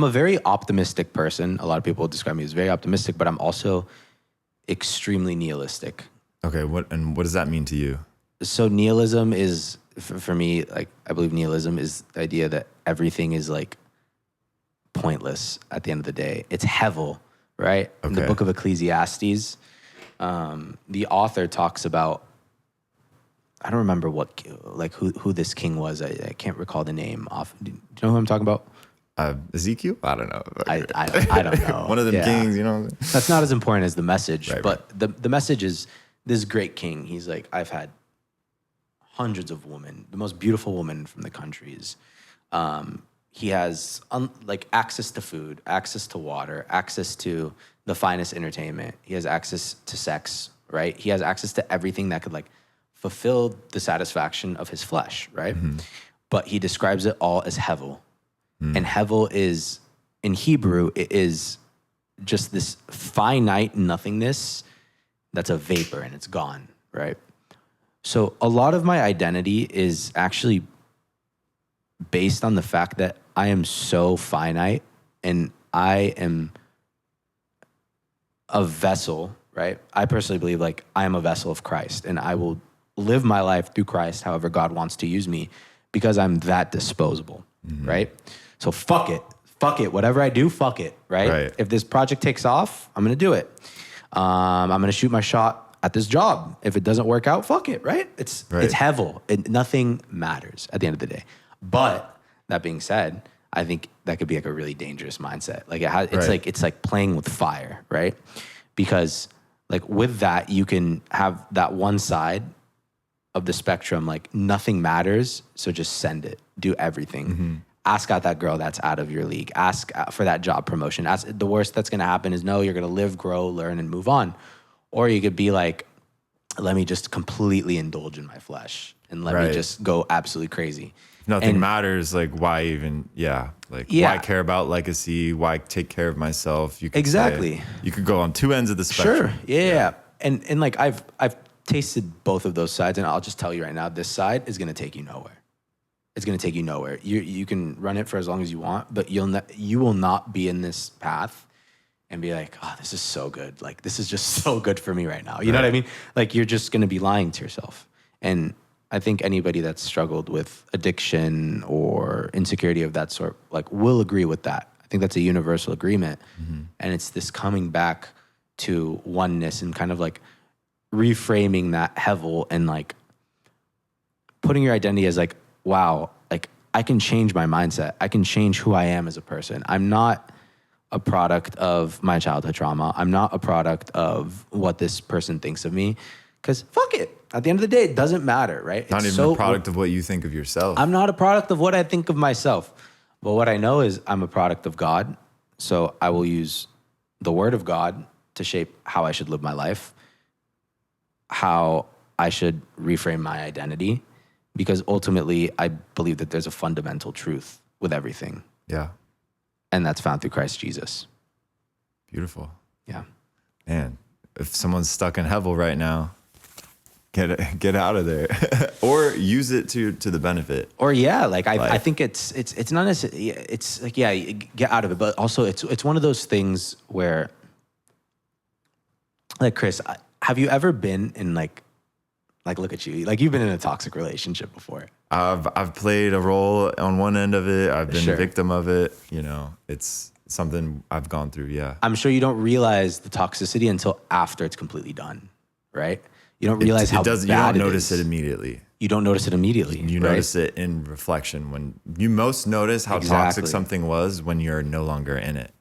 very optimistic person. A lot of people describe me as very optimistic, but I'm also extremely nihilistic. Okay, what does that mean to you? So nihilism is, for me, like, I believe nihilism is the idea that everything is like pointless at the end of the day. It's hevel, right? Okay. In the book of Ecclesiastes, the author talks about, I don't remember who this king was. I can't recall the name off. Do you know who I'm talking about? Ezekiel? I don't know. I don't know. One of them kings, you know? That's not as important as the message, but the message is this great king. He's like, I've had hundreds of women, the most beautiful women from the countries. He has like access to food, access to water, access to the finest entertainment. He has access to sex, right? He has access to everything that could like fulfill the satisfaction of his flesh, right? But he describes it all as hevel. And hevel is, in Hebrew, it is just this finite nothingness that's a vapor and it's gone, right? So a lot of my identity is actually based on the fact that I am so finite and I am a vessel, right? I personally believe like I am a vessel of Christ and I will live my life through Christ however God wants to use me because I'm that disposable, right? So fuck it, whatever I do, fuck it, right? If this project takes off, I'm gonna do it. I'm gonna shoot my shot at this job. If it doesn't work out, fuck it, right? It's hevel. Nothing matters at the end of the day. But that being said, I think that could be like a really dangerous mindset. Like it's like playing with fire, right? Because like with that, you can have that one side of the spectrum, like nothing matters, so just send it, do everything. Ask out that girl that's out of your league. Ask for that job promotion. The worst that's gonna happen is no, you're gonna live, grow, learn, and move on. Or you could be like, let me just completely indulge in my flesh and let me just go absolutely crazy. Nothing matters, like why even, why care about legacy? Why take care of myself? You could you could go on two ends of the spectrum. Sure, yeah. And like I've tasted both of those sides, and I'll just tell you right now, this side is gonna take you nowhere. It's gonna take you nowhere. You can run it for as long as you want, but you will not be in this path and be like, oh, this is so good. Like this is just so good for me right now. You know what I mean? Like you're just gonna be lying to yourself. And I think anybody that's struggled with addiction or insecurity of that sort, like, will agree with that. I think that's a universal agreement. And it's this coming back to oneness and kind of like reframing that hevel and like putting your identity as like, wow, like I can change my mindset. I can change who I am as a person. I'm not a product of my childhood trauma. I'm not a product of what this person thinks of me. Because fuck it. At the end of the day, it doesn't matter, right? Not even a product of what you think of yourself. I'm not a product of what I think of myself. But what I know is I'm a product of God. So I will use the word of God to shape how I should live my life, how I should reframe my identity. Because ultimately, I believe that there's a fundamental truth with everything. Yeah. And that's found through Christ Jesus. Beautiful. Yeah. Man, if someone's stuck in hevel right now, get out of there, or use it to the benefit. Or I think it's not necessarily, it's like, get out of it, but also it's one of those things where, like, Chris, have you ever been in like look at you, like you've been in a toxic relationship before? I've played a role on one end of it. I've been a victim of it. You know, it's something I've gone through. Yeah. I'm sure you don't realize the toxicity until after it's completely done, right? You don't realize how bad it is. You don't notice it immediately. You don't notice it immediately. You notice it in reflection. When you most notice how toxic something was when you're no longer in it.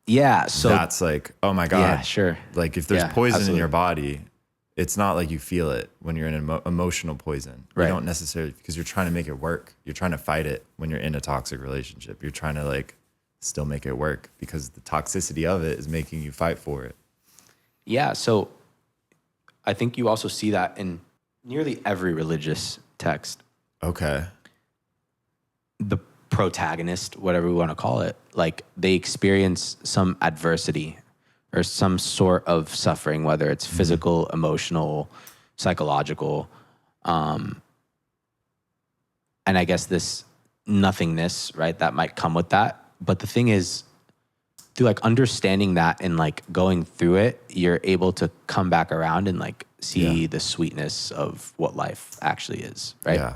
Yeah. So that's like, oh my God. Yeah, sure. Like if there's poison in your body, it's not like you feel it when you're in emotional poison. You don't necessarily, because you're trying to make it work. You're trying to fight it when you're in a toxic relationship. You're trying to like still make it work because the toxicity of it is making you fight for it. Yeah. So I think you also see that in nearly every religious text. Okay. The protagonist, whatever we want to call it, like they experience some adversity or some sort of suffering, whether it's physical, emotional, psychological. And I guess this nothingness, right, that might come with that. But the thing is, through like understanding that and like going through it, you're able to come back around and like see the sweetness of what life actually is, right? Yeah.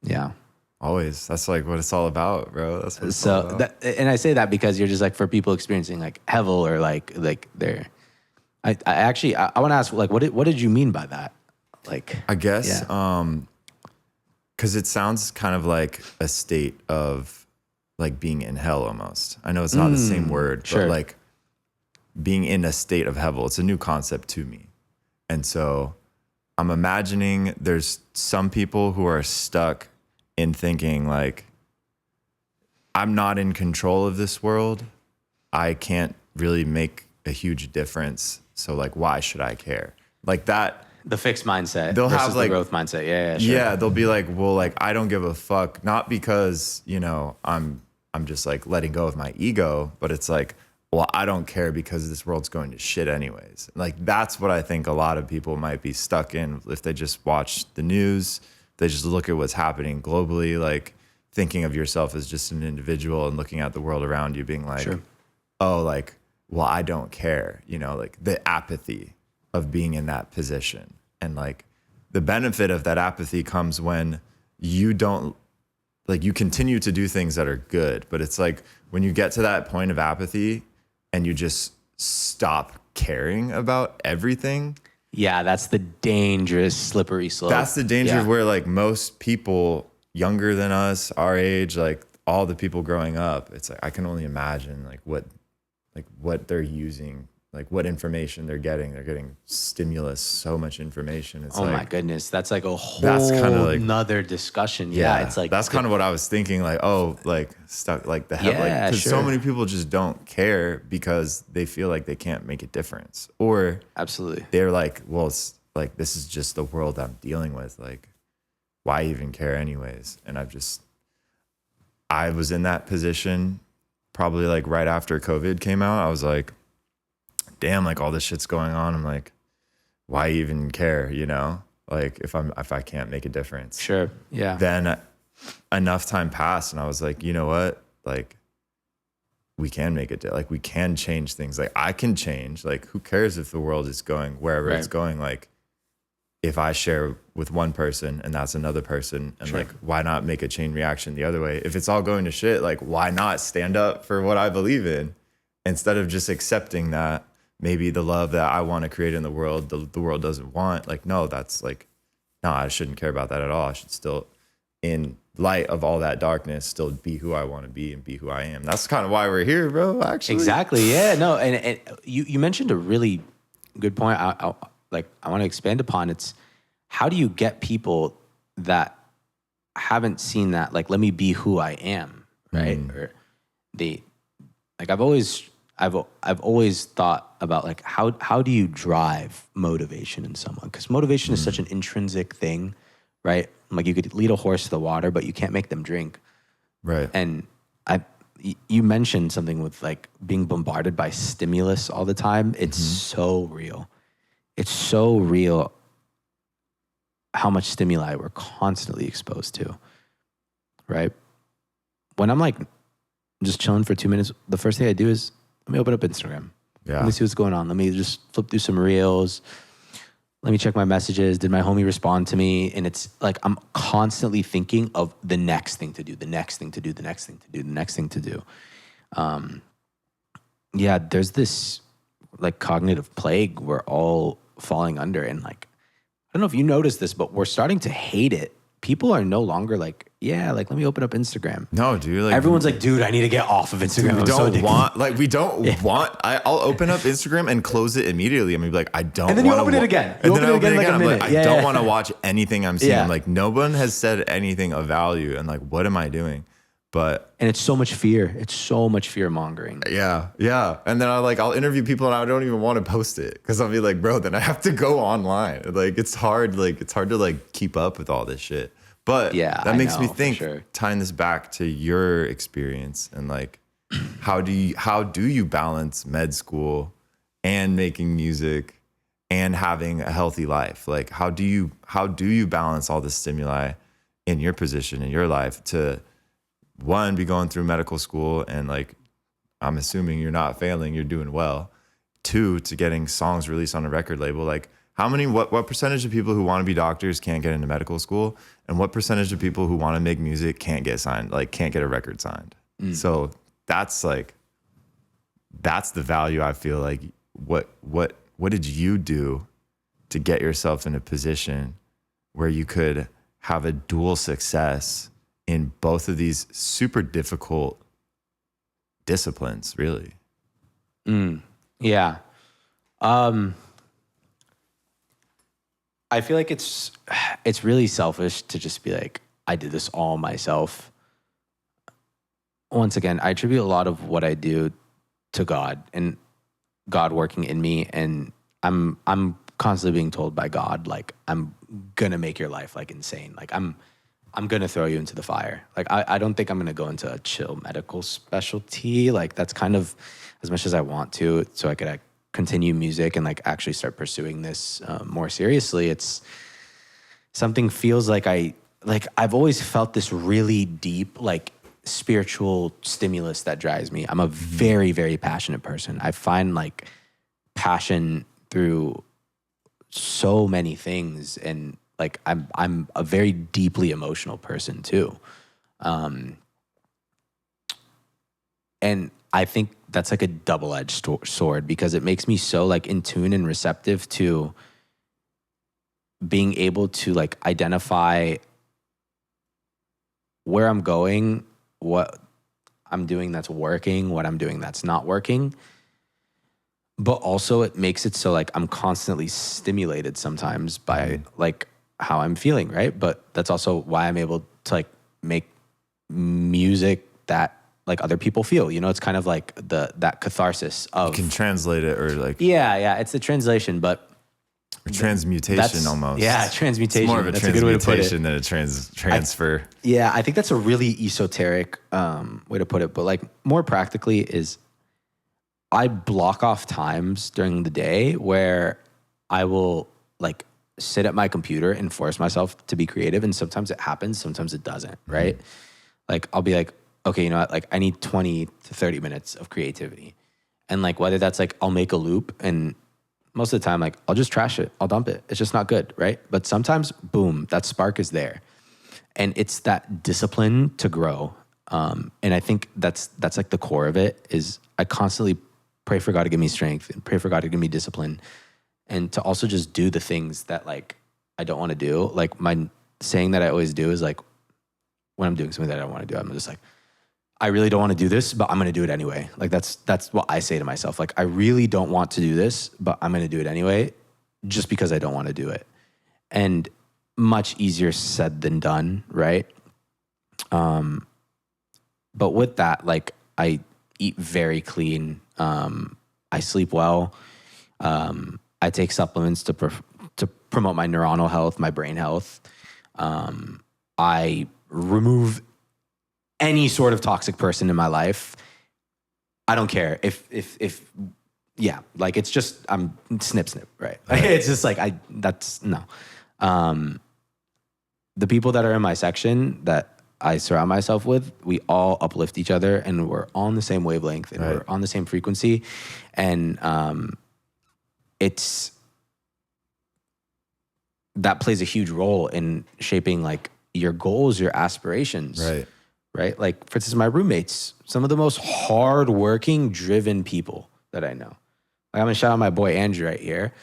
Yeah. Always. That's like what it's all about, bro. That's what it's all about. And I say that because you're just like, for people experiencing like hevel or like they're, I actually want to ask, like, what did you mean by that? Like, I guess, because it sounds kind of like a state of like being in hell almost. I know it's not the same word, but like being in a state of hevel, it's a new concept to me. And so I'm imagining there's some people who are stuck in thinking like, I'm not in control of this world. I can't really make a huge difference. So like, why should I care? Like that. The fixed mindset They'll versus have like the growth mindset. Yeah, sure. Yeah, they'll be like, well, like I don't give a fuck, not because, you know, I'm just like letting go of my ego, but it's like, well, I don't care because this world's going to shit anyways. Like that's what I think a lot of people might be stuck in if they just watch the news, they just look at what's happening globally, like thinking of yourself as just an individual and looking at the world around you being like, sure. Oh, like, well, I don't care, you know, like the apathy of being in that position. And like the benefit of that apathy comes when you don't, like you continue to do things that are good, but it's like when you get to that point of apathy and you just stop caring about everything. Yeah, that's the dangerous slippery slope. That's the danger where like most people younger than us, our age, like all the people growing up, it's like I can only imagine like what they're using, like what information they're getting. They're getting stimulus, so much information. It's my goodness. That's like a whole nother discussion. Yeah, it's like that's kind of what I was thinking. Like, oh, like stuck, like the hell, like because so many people just don't care because they feel like they can't make a difference, or absolutely they're like, well, it's like this is just the world I'm dealing with. Like, why even care anyways? And I was in that position probably like right after COVID came out. I was like, damn, like all this shit's going on. I'm like, why even care? You know, like if I can't make a difference. Sure. Yeah. Then enough time passed and I was like, you know what? Like we can make it, like we can change things. Like I can change. Like who cares if the world is going wherever it's going? Like if I share with one person and that's another person, and like, why not make a chain reaction the other way? If it's all going to shit, like why not stand up for what I believe in instead of just accepting that maybe the love that I want to create in the world, the world doesn't want. Like, no, that's like, no, I shouldn't care about that at all. I should still, in light of all that darkness, still be who I want to be and be who I am. That's kind of why we're here, bro, actually. Exactly. Yeah, no. And you mentioned a really good point. I want to expand upon. It's how do you get people that haven't seen that, like, let me be who I am, right? Or I've always thought about like how do you drive motivation in someone? Because motivation is such an intrinsic thing, right? Like you could lead a horse to the water, but you can't make them drink. Right. And you mentioned something with like being bombarded by stimulus all the time. It's so real. It's so real how much stimuli we're constantly exposed to, right? When I'm like just chilling for 2 minutes, the first thing I do is let me open up Instagram. Yeah. Let me see what's going on. Let me just flip through some reels. Let me check my messages. Did my homie respond to me? And it's like I'm constantly thinking of the next thing to do, the next thing to do, the next thing to do, the next thing to do. Yeah, there's this like cognitive plague we're all falling under. And like, I don't know if you noticed this, but we're starting to hate it. People are no longer like, yeah, like let me open up Instagram. No, dude. Like, everyone's like, dude, I need to get off of Instagram. I'll open up Instagram and close it immediately. I'm gonna be like, I don't. And then you open it again. And then I open it again. I'm like, I don't want to watch anything I'm seeing. I'm like, no one has said anything of value, and like, what am I doing? And it's so much fear. It's so much fear mongering. Yeah, yeah. And then I'll interview people and I don't even want to post it because I'll be like, bro, then I have to go online. Like it's hard to like keep up with all this shit. But that makes me think, tying this back to your experience and like, how do you balance med school and making music and having a healthy life? Like, how do you balance all the stimuli in your position in your life to, one, be going through medical school and like, I'm assuming you're not failing, you're doing well. Two, to getting songs released on a record label. Like what percentage of people who want to be doctors can't get into medical school? And what percentage of people who want to make music can't get signed, like can't get a record signed? So that's the value I feel like. What did you do to get yourself in a position where you could have a dual success in both of these super difficult disciplines, really? Yeah. I feel like it's really selfish to just be like, I did this all myself. Once again, I attribute a lot of what I do to God. And God working in me, and I'm constantly being told by God, like, I'm gonna make your life like insane. Like I'm gonna throw you into the fire. Like I don't think I'm gonna go into a chill medical specialty. Like that's kind of as much as I want to, so I could continue music and like actually start pursuing this more seriously. It's something feels like I've always felt this really deep like spiritual stimulus that drives me. I'm a very, very passionate person. I find like passion through so many things, and like I'm a very deeply emotional person too. And I think that's like a double-edged sword, because it makes me so like in tune and receptive to being able to like identify where I'm going, what I'm doing that's working, what I'm doing that's not working. But also it makes it so like I'm constantly stimulated sometimes by like how I'm feeling, right? But that's also why I'm able to like make music that like other people feel. You know, it's kind of like that catharsis of... You can translate it, or like... Yeah, it's the translation, but... Or transmutation almost. Yeah, transmutation. It's more of a transmutation than a transfer. I think that's a really esoteric way to put it. But like more practically is I block off times during the day where I will like sit at my computer and force myself to be creative. And sometimes it happens, sometimes it doesn't, right? Like I'll be like, okay, you know what? Like I need 20 to 30 minutes of creativity. And like whether that's like I'll make a loop, and most of the time, like I'll just trash it. I'll dump it. It's just not good, right? But sometimes, boom, that spark is there. And it's that discipline to grow. And I think that's like the core of it is I constantly pray for God to give me strength and pray for God to give me discipline, and to also just do the things that like I don't want to do. Like my saying that I always do is like when I'm doing something that I don't want to do, I'm just like, I really don't want to do this, but I'm going to do it anyway. Like that's what I say to myself. Like I really don't want to do this, but I'm going to do it anyway, just because I don't want to do it. And much easier said than done, right? But with that, like I eat very clean. I sleep well. I take supplements to promote my neuronal health, my brain health. I remove any sort of toxic person in my life. I don't care if like it's just I'm snip, right? Like, it's just like no. The people that are in my section that I surround myself with, we all uplift each other, and we're on the same wavelength, and we're on the same frequency, and it's that plays a huge role in shaping like your goals, your aspirations, right? Like for instance, my roommates, some of the most hardworking, driven people that I know. Like I'm gonna shout out my boy Andrew right here.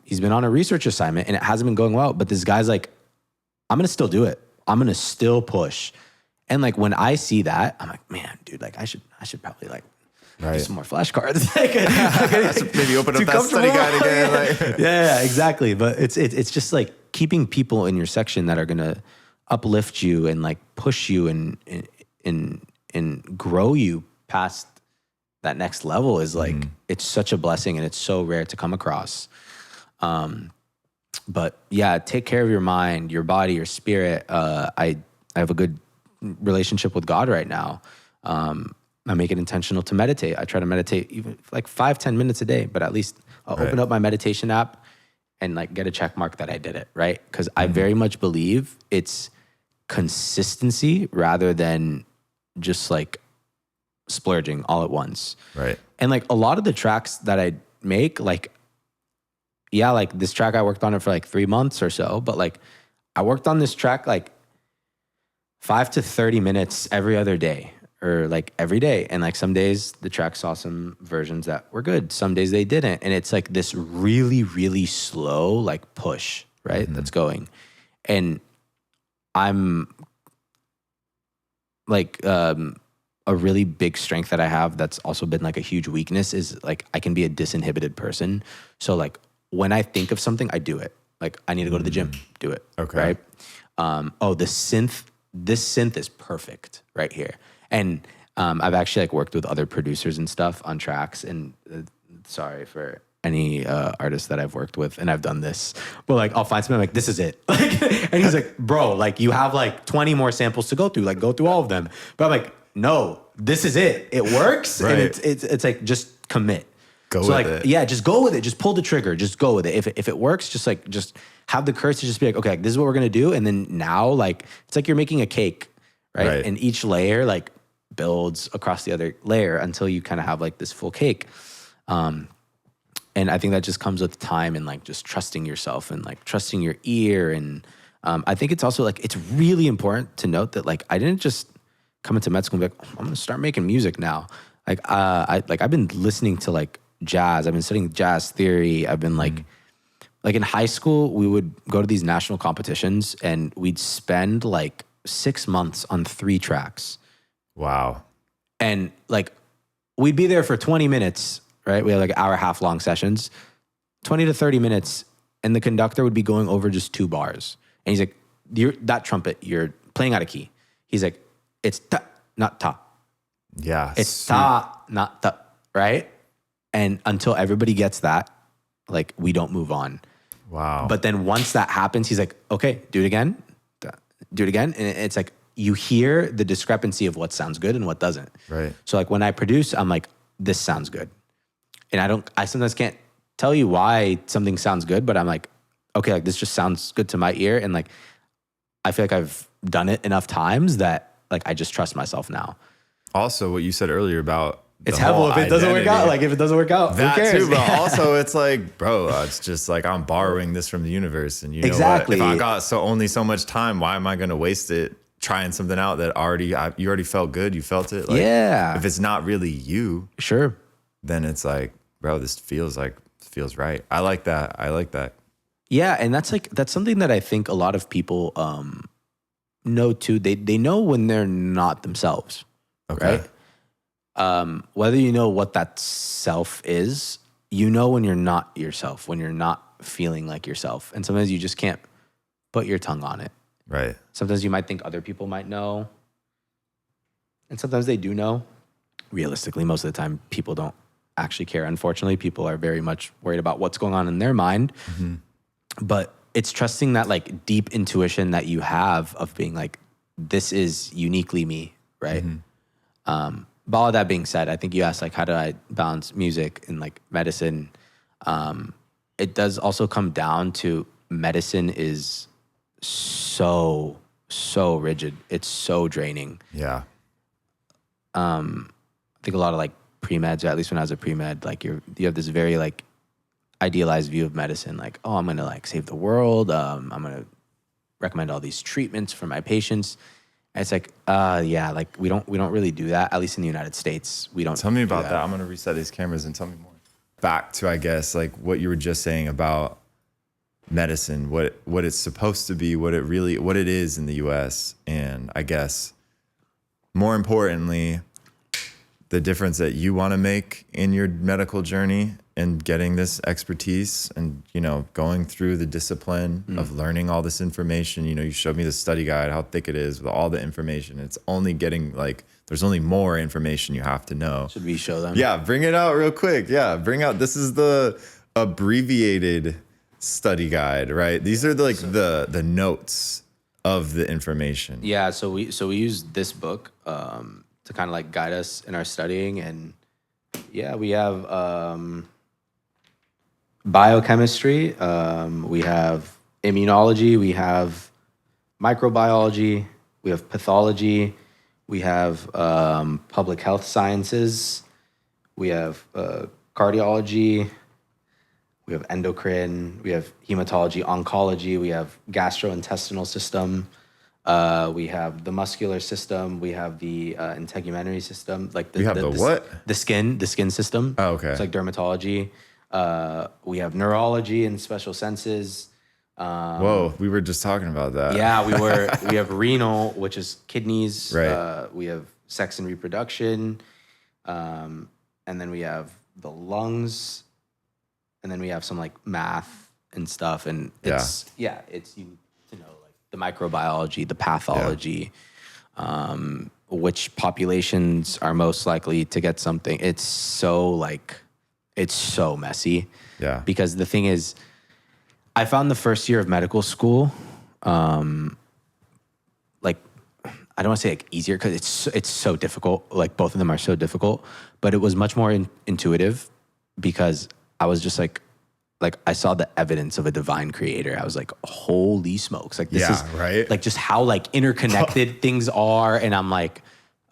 He's been on a research assignment and it hasn't been going well, but this guy's like, I'm gonna still do it. I'm gonna still push. And like when I see that, I'm like, man, dude, like I should probably like do some more flashcards. Maybe open up that study guide again. Like. Yeah, exactly. But it's just like keeping people in your section that are gonna uplift you and like push you and grow you past that next level is like it's such a blessing, and it's so rare to come across. But yeah, take care of your mind, your body, your spirit. I have a good relationship with God right now. I make it intentional to meditate. I try to meditate even like 5-10 minutes a day, but at least I'll open up my meditation app and like get a check mark that I did it, right? Because I very much believe it's consistency rather than just like splurging all at once. Right. And like a lot of the tracks that I make, like, yeah, like this track, I worked on it for like 3 months or so, but like I worked on this track like 5 to 30 minutes every other day or like every day. And like some days the track saw some versions that were good. Some days they didn't. And it's like this really, really slow like push, right? That's going. And I'm like a really big strength that I have that's also been like a huge weakness is like I can be a disinhibited person. So like when I think of something, I do it. Like I need to go to the gym, do it. Okay. Right? This synth is perfect right here. And I've actually like worked with other producers and stuff on tracks, and sorry for any artists that I've worked with, and I've done this, but like I'll find something like, this is it. Like, and he's like, bro, like you have like 20 more samples to go through, like go through all of them. But I'm like, no, this is it. It works. Right. And it's like, just commit. Go with it. Yeah, just go with it. Just pull the trigger. Just go with it. If it works, just have the courage to just be like, okay, this is what we're gonna do. And then now, like, it's like you're making a cake, right? And each layer like builds across the other layer until you kind of have like this full cake. And I think that just comes with time and like just trusting yourself and like trusting your ear. And I think it's also like, it's really important to note that like I didn't just come into med school and be like, oh, I'm gonna start making music now. Like I've been listening to like jazz. I've been studying jazz theory. I've been like in high school, we would go to these national competitions and we'd spend like 6 months on 3 tracks. Wow. And like we'd be there for 20 minutes, right? We had like hour, half long sessions, 20 to 30 minutes. And the conductor would be going over just 2 bars. And he's like, that trumpet, you're playing out of key. He's like, it's ta, not ta. Yeah. It's ta, not ta, right? And until everybody gets that, like we don't move on. Wow. But then once that happens, he's like, okay, do it again. Do it again. And it's like, you hear the discrepancy of what sounds good and what doesn't. Right. So like when I produce, I'm like, this sounds good. And I sometimes can't tell you why something sounds good, but I'm like, okay, like this just sounds good to my ear. And like, I feel like I've done it enough times that like, I just trust myself now. Also what you said earlier about it's helpful if it doesn't work out. Like if it doesn't work out, that who cares? Too, but also it's like, bro, it's just like I'm borrowing this from the universe, and you know exactly. what? If I got only so much time, why am I going to waste it trying something out that you already felt good, you felt it? Like, yeah. If it's not really you, sure, then it's like, bro, this feels right. I like that. Yeah, and that's something that I think a lot of people know too. They know when they're not themselves. Okay. Right? Whether you know what that self is, you know when you're not yourself, when you're not feeling like yourself. And sometimes you just can't put your tongue on it. Right. Sometimes you might think other people might know. And sometimes they do know. Realistically, most of the time, people don't actually care. Unfortunately, people are very much worried about what's going on in their mind. Mm-hmm. But it's trusting that like deep intuition that you have of being like, this is uniquely me, right? Mm-hmm. But all that being said, I think you asked like, how do I balance music and like medicine? It does also come down to medicine is so rigid. It's so draining. Yeah. I think a lot of like pre-meds, or at least when I was a pre-med, like you have this very like idealized view of medicine. Like, oh, I'm going to like save the world. I'm going to recommend all these treatments for my patients. And it's like, yeah, like we don't really do that. At least in the United States, we don't. Tell me about that. I'm going to reset these cameras and tell me more. Back to, I guess, like what you were just saying about medicine, what it's supposed to be, what it is in the US. And I guess more importantly, the difference that you want to make in your medical journey and getting this expertise and, you know, going through the discipline of learning all this information. You know, you showed me the study guide, how thick it is with all the information. It's only getting like, there's only more information you have to know. Should we show them? Yeah, bring it out real quick. Yeah, this is the abbreviated study guide, right? These are the notes of the information. Yeah, so we use this book to kind of like guide us in our studying. And yeah, we have biochemistry, we have immunology, we have microbiology, we have pathology, we have public health sciences, we have cardiology, we have endocrine, we have hematology, oncology, we have gastrointestinal system, we have the muscular system, we have the integumentary system, like the skin system. Oh, okay. It's like dermatology. We have neurology and special senses. Whoa, we were just talking about that. Yeah, we have renal, which is kidneys. Right. We have sex and reproduction. And then we have the lungs. And then we have some like math and stuff. And it's you to know like the microbiology, the pathology, which populations are most likely to get something. It's so like it's so messy. Yeah. Because the thing is, I found the first year of medical school, like, I don't want to say like easier because it's so difficult. Like both of them are so difficult, but it was much more intuitive because I was just like I saw the evidence of a divine creator. I was like, holy smokes. Like this is right. Like just how like interconnected things are. And I'm like,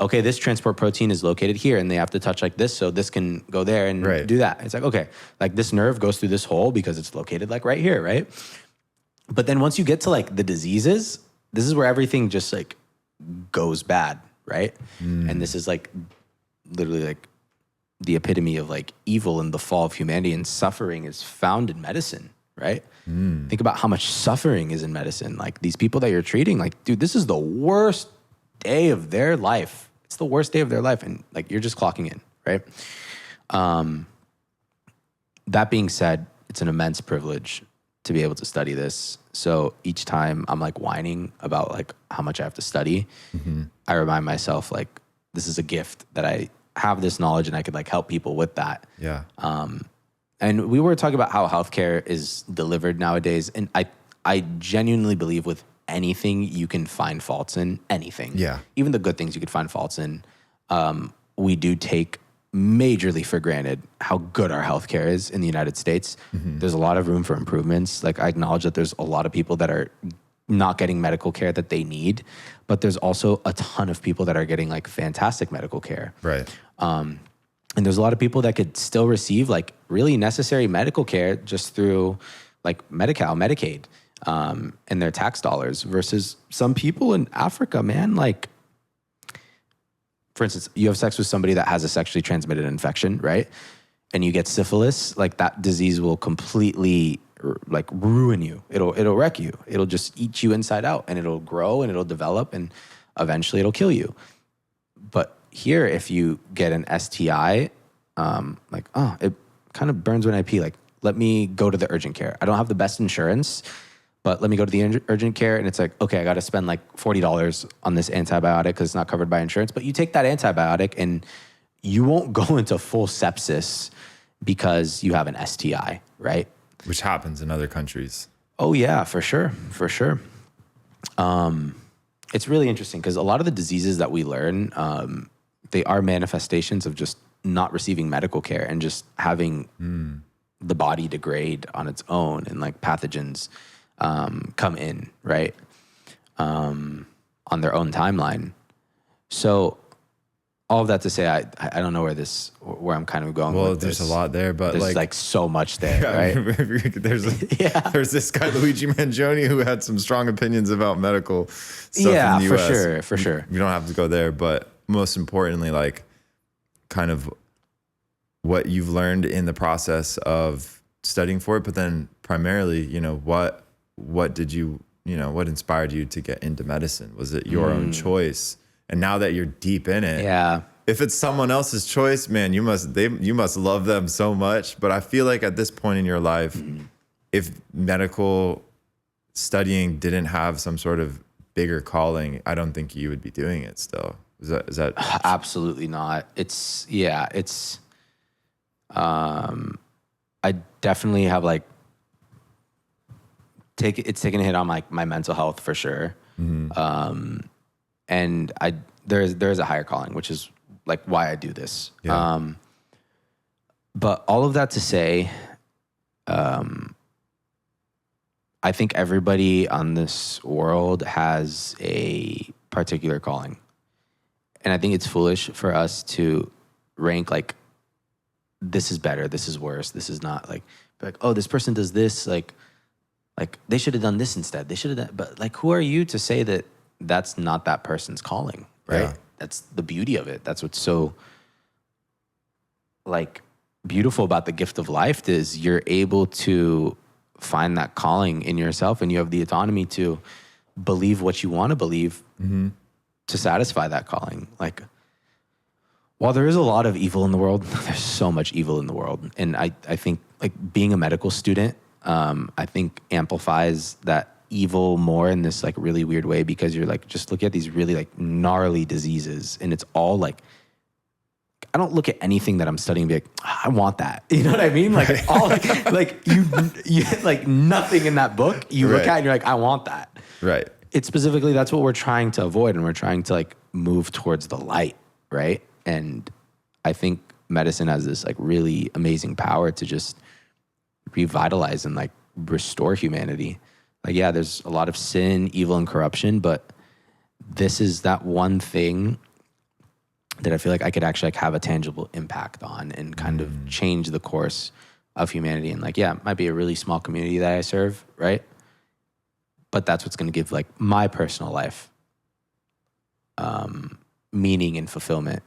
okay, this transport protein is located here and they have to touch like this so this can go there and do that. It's like, okay, like this nerve goes through this hole because it's located like right here, right? But then once you get to like the diseases, this is where everything just like goes bad, right? And this is like literally like the epitome of like evil and the fall of humanity, and suffering is found in medicine, right? Think about how much suffering is in medicine. Like these people that you're treating, like, dude, this is the worst day of their life. It's the worst day of their life. And like, you're just clocking in, right? That being said, it's an immense privilege to be able to study this. So each time I'm like whining about like how much I have to study, I remind myself like, this is a gift that I have this knowledge and I could like help people with that. Yeah. And we were talking about how healthcare is delivered nowadays. And I genuinely believe with anything you can find faults in, anything. Yeah. Even the good things you could find faults in. We do take majorly for granted how good our healthcare is in the United States. There's a lot of room for improvements. Like I acknowledge that there's a lot of people that are not getting medical care that they need, but there's also a ton of people that are getting like fantastic medical care. Right. And there's a lot of people that could still receive like really necessary medical care just through like Medi-Cal, Medicaid, and their tax dollars versus some people in Africa, man. Like, for instance, you have sex with somebody that has a sexually transmitted infection, right? And you get syphilis, like that disease will completely like ruin you. It'll wreck you. It'll just eat you inside out, and it'll grow and it'll develop and eventually it'll kill you. But here, if you get an STI, like, oh, it kind of burns when I pee. Like, let me go to the urgent care. I don't have the best insurance, but let me go to the urgent care. And it's like, okay, I got to spend like $40 on this antibiotic because it's not covered by insurance. But you take that antibiotic and you won't go into full sepsis because you have an STI, right? Which happens in other countries. Oh yeah, for sure. For sure. It's really interesting because a lot of the diseases that we learn, they are manifestations of just not receiving medical care and just having the body degrade on its own, and like pathogens come in, right? On their own timeline. So all of that to say, I don't know where I'm kind of going with this. Well, there's a lot there, but there's like so much there, right? There's this guy, Luigi Mangione, who had some strong opinions about medical stuff in the US. For sure. We don't have to go there, but most importantly, like kind of what you've learned in the process of studying for it, but then primarily, what did you, what inspired you to get into medicine? Was it your own choice? And now that you're deep in it, if it's someone else's choice, man, you must love them so much. But I feel like at this point in your life, if medical studying didn't have some sort of bigger calling, I don't think you would be doing it still. Is that absolutely not? I definitely have like it's taken a hit on my mental health for sure. And there's a higher calling, which is like why I do this. Yeah. But all of that to say, I think everybody on this world has a particular calling. And I think it's foolish for us to rank like, this is better, this is worse, this is not like, oh, this person does this, like they should have done this instead. They should have done, but like, who are you to say that that's not that person's calling, right? Yeah. That's the beauty of it. That's what's so like beautiful about the gift of life is you're able to find that calling in yourself, and you have the autonomy to believe what you want to believe to satisfy that calling. Like, while there is a lot of evil in the world, there's so much evil in the world. And I think like being a medical student, I think amplifies that evil more in this like really weird way, because you're like, just look at these really like gnarly diseases, and it's all like, I don't look at anything that I'm studying and be like, I want that. You know what I mean? Like all like you like nothing in that book you look at and you're like, I want that. Right. It's specifically, that's what we're trying to avoid, and we're trying to like move towards the light, right? And I think medicine has this like really amazing power to just revitalize and like restore humanity. Like, yeah, there's a lot of sin, evil, and corruption, but this is that one thing that I feel like I could actually like have a tangible impact on and kind of change the course of humanity. And like, yeah, it might be a really small community that I serve, right? But that's what's going to give like my personal life meaning and fulfillment,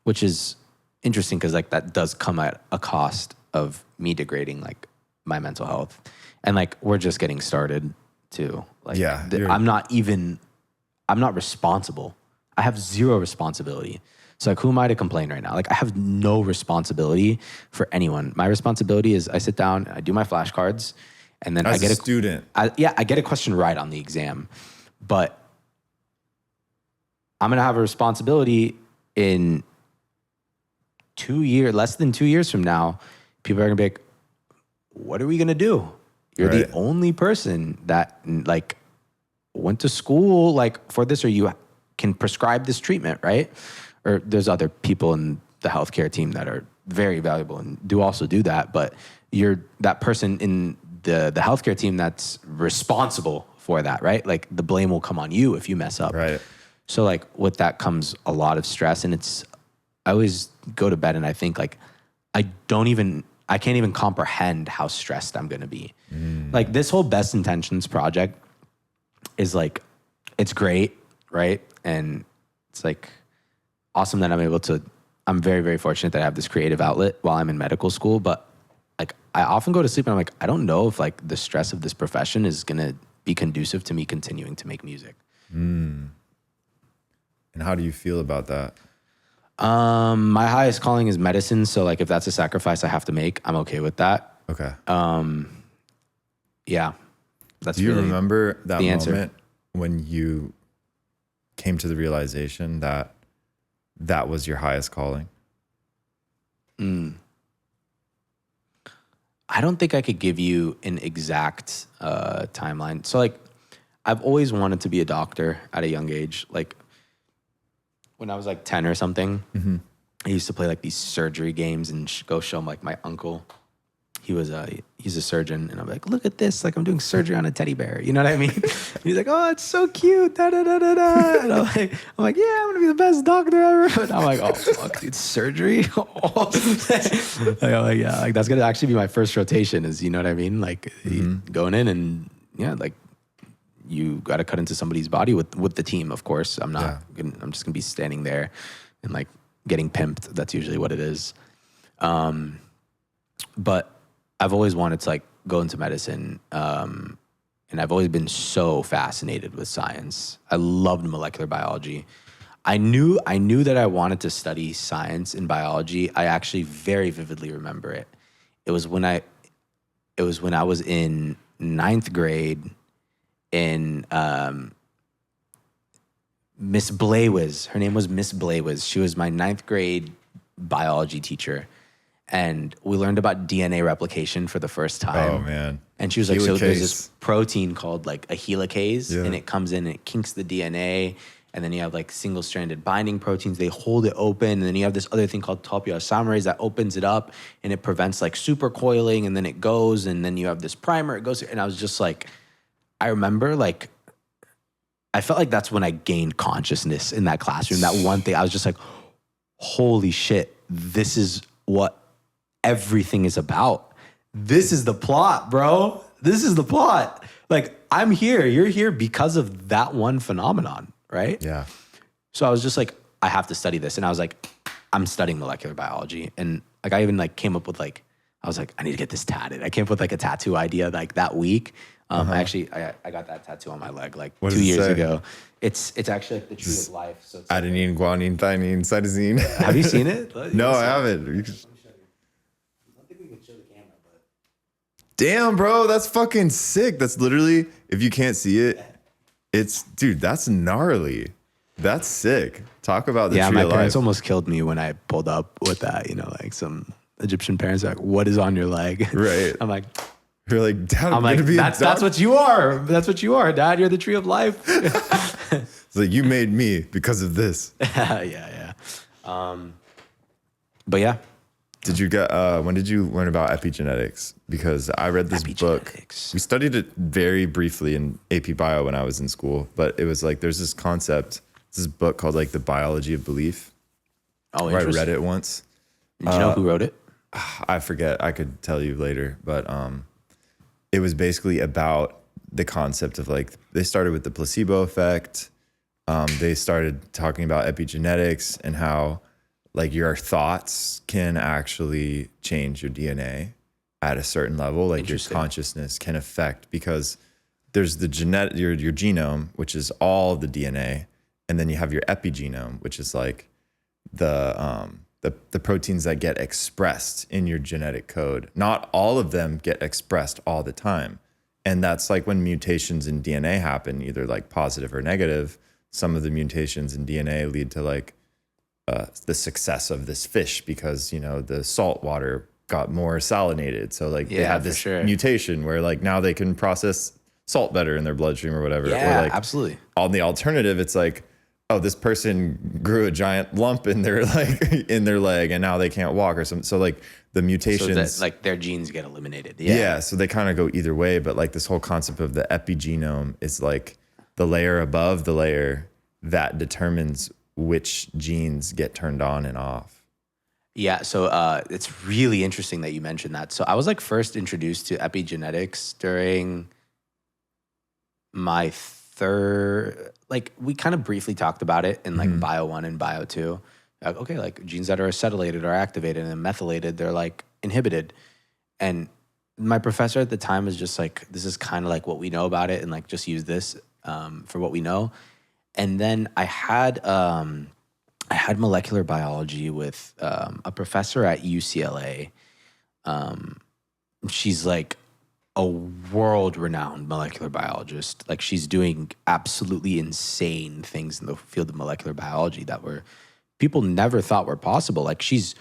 which is interesting because like that does come at a cost of me degrading like my mental health. And like, we're just getting started too. Like, yeah, I'm not responsible. I have zero responsibility. So like, who am I to complain right now? Like, I have no responsibility for anyone. My responsibility is I sit down, I do my flashcards, and then I get a student. I get a question right on the exam, but I'm gonna have a responsibility in 2 years, less than 2 years from now. People are gonna be like, what are we gonna do? You're the only person that like went to school like for this, or you can prescribe this treatment, right? Or there's other people in the healthcare team that are very valuable and do also do that, but you're that person in the healthcare team that's responsible for that, right? Like the blame will come on you if you mess up. Right. So like with that comes a lot of stress, and I always go to bed and I think like, I can't even comprehend how stressed I'm gonna be. Like this whole Best Intentions project is like, it's great, right? And it's like awesome that I'm very, very fortunate that I have this creative outlet while I'm in medical school. But like, I often go to sleep and I'm like, I don't know if like the stress of this profession is gonna be conducive to me continuing to make music. And how do you feel about that? My highest calling is medicine. So like, if that's a sacrifice I have to make, I'm okay with that. Okay. Yeah. That's do you really remember that the moment answer. when you came to the realization that that was your highest calling? I don't think I could give you an exact timeline. So like, I've always wanted to be a doctor at a young age. Like when I was like 10 or something, I used to play like these surgery games and go show them like my uncle. He's a surgeon, and I'm like, look at this, like I'm doing surgery on a teddy bear. You know what I mean? He's like, oh, it's so cute. Da, da, da, da, da. And I'm like, yeah, I'm gonna be the best doctor ever. And I'm like, oh fuck, dude, surgery. Like, I'm like, yeah, like that's gonna actually be my first rotation. Is, you know what I mean? Like going in and yeah, like you got to cut into somebody's body with the team. Of course, I'm just gonna be standing there and like getting pimped. That's usually what it is. But I've always wanted to like go into medicine, and I've always been so fascinated with science. I loved molecular biology. I knew that I wanted to study science and biology. I actually very vividly remember it. It was when I was in 9th grade, and Miss Blaywis, her name was Miss Blaywis. She was my 9th grade biology teacher. And we learned about DNA replication for the first time. Oh, man. And she was like, so there's this protein called like a helicase, and it comes in and it kinks the DNA. And then you have like single-stranded binding proteins. They hold it open. And then you have this other thing called topoisomerase that opens it up, and it prevents like supercoiling. And then it goes, and then you have this primer. It goes, and I was just like, I remember like, I felt like that's when I gained consciousness in that classroom. That one thing, I was just like, holy shit, this is what everything is about. This is the plot, bro. This is the plot. Like, I'm here, you're here because of that one phenomenon, right? Yeah. So I was just like, I have to study this. And I was like, I'm studying molecular biology. And like, I even like came up with like, I was like, I need to get this tatted. I came up with like a tattoo idea like that week. I got that tattoo on my leg like 2 years ago. It's actually like the tree of life. So it's adenine, guanine, thymine, cytosine. Have you seen it? No, I haven't. Damn, bro, that's fucking sick. That's literally, if you can't see it, dude, that's gnarly. That's sick. Talk about the tree of life. Yeah, my parents almost killed me when I pulled up with that. You know, like some Egyptian parents are like, "What is on your leg?" Right. I'm like, "You're like, Dad, I'm like, that's what you are. That's what you are, Dad. You're the tree of life." It's like, you made me because of this. Yeah. But yeah. Did you get? When did you learn about epigenetics? Because I read this book. We studied it very briefly in AP Bio when I was in school, but it was like there's this concept, this book called like The Biology of Belief. Oh, where I read it once. Did you know who wrote it? I forget. I could tell you later, but it was basically about the concept of like they started with the placebo effect. They started talking about epigenetics and how like your thoughts can actually change your DNA at a certain level. Like your consciousness can affect, because there's the your genome, which is all the DNA, and then you have your epigenome, which is like the proteins that get expressed in your genetic code. Not all of them get expressed all the time. And that's like when mutations in DNA happen, either like positive or negative. Some of the mutations in DNA lead to like the success of this fish because, you know, the salt water got more salinated. So like they had this mutation where like now they can process salt better in their bloodstream or whatever. Yeah, or like, absolutely. On the alternative, it's like, oh, this person grew a giant lump in their like in their leg and now they can't walk or something. So like the mutations, so that, like their genes get eliminated. Yeah. So they kind of go either way. But like this whole concept of the epigenome is like the layer above the layer that determines which genes get turned on and off. Yeah. So it's really interesting that you mentioned that. So I was like first introduced to epigenetics during my third, like we kind of briefly talked about it in like Bio 1 and Bio 2. Like, okay, like genes that are acetylated are activated and then methylated, they're like inhibited. And my professor at the time was just like, this is kind of like what we know about it and like just use this for what we know. And then I had molecular biology with a professor at UCLA. She's like a world-renowned molecular biologist. Like she's doing absolutely insane things in the field of molecular biology that were people never thought were possible. Like she's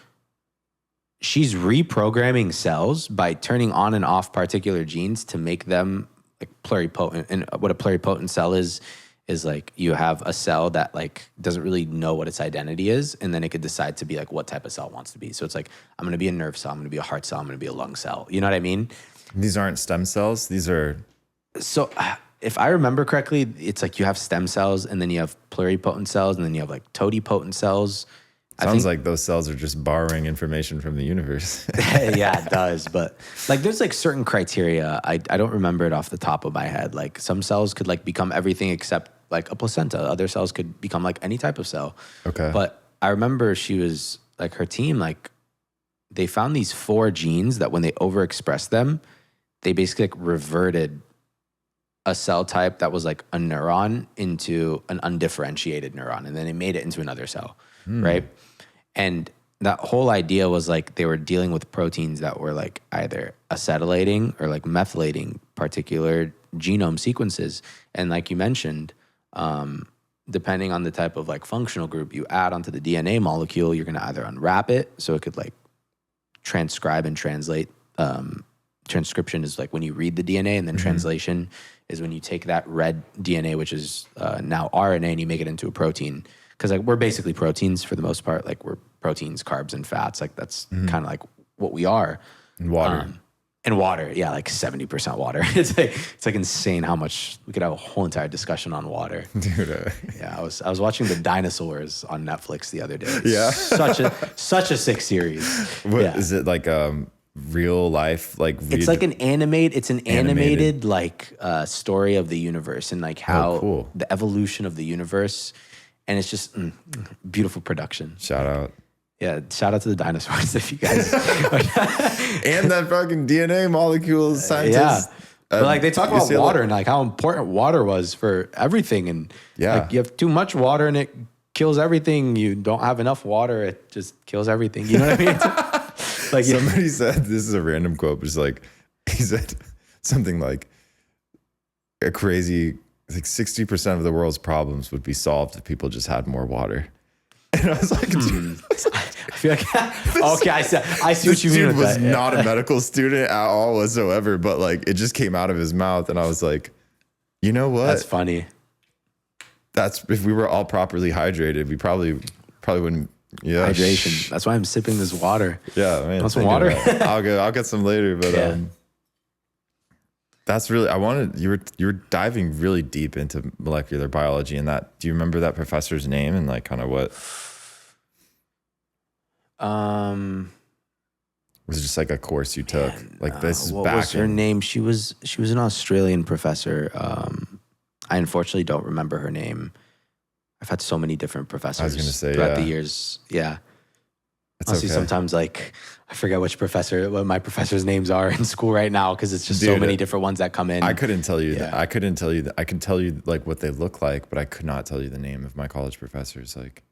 reprogramming cells by turning on and off particular genes to make them like pluripotent. And what a pluripotent cell is like you have a cell that like doesn't really know what its identity is, and then it could decide to be like what type of cell it wants to be. So it's like, I'm going to be a nerve cell, I'm going to be a heart cell, I'm going to be a lung cell. You know what I mean? These aren't stem cells. These are... So if I remember correctly, it's like you have stem cells and then you have pluripotent cells and then you have like totipotent cells. Sounds like those cells are just borrowing information from the universe. Yeah, it does. But like there's like certain criteria. I don't remember it off the top of my head. Like some cells could like become everything except like a placenta. Other cells could become like any type of cell. Okay. But I remember she was like her team, like they found these 4 genes that when they overexpressed them, they basically like reverted a cell type that was like a neuron into an undifferentiated neuron. And then they made it into another cell. Right. And that whole idea was like they were dealing with proteins that were like either acetylating or like methylating particular genome sequences. And like you mentioned, depending on the type of like functional group you add onto the DNA molecule, you're going to either unwrap it so it could like transcribe and translate. Transcription is like when you read the DNA, and then translation is when you take that red DNA, which is now RNA, and you make it into a protein. Because like we're basically proteins for the most part. Like we're proteins, carbs, and fats. Like that's kind of like what we are. And water. And water, yeah, like 70% water. It's like insane how much we could have a whole entire discussion on water. Dude, yeah, I was watching the dinosaurs on Netflix the other day. Yeah, such a sick series. What is it like? Real life, like it's like an animated like story of the universe and like how the evolution of the universe, and it's just beautiful production. Shout out. Yeah, shout out to the dinosaurs if you guys. And that fucking DNA molecules scientists. Yeah. But like they talk about water and like how important water was for everything. And like you have too much water and it kills everything. You don't have enough water, it just kills everything. You know what I mean? Like somebody said, this is a random quote, but it's like, he said something like a crazy, like 60% of the world's problems would be solved if people just had more water. And I was like, dude, I feel like, okay, I see what you mean with was that. not a medical student at all whatsoever, but like it just came out of his mouth. And I was like, you know what? That's funny. That's if we were all properly hydrated, we probably wouldn't. Yeah. Hydration. That's why I'm sipping this water. Yeah, man. Want some water? I'll get some later, but that's really, you were diving really deep into molecular biology and that. Do you remember that professor's name and like kind of what? Was it just like a course you took? Like this is what back was her name? She was an Australian professor. I unfortunately don't remember her name. I've had so many different professors I was gonna say, throughout the years. Yeah. Honestly, sometimes like I forget what my professors' names are in school right now because it's just so many different ones that come in. I couldn't tell you that. I couldn't tell you that. I can tell you like what they look like, but I could not tell you the name of my college professors. Like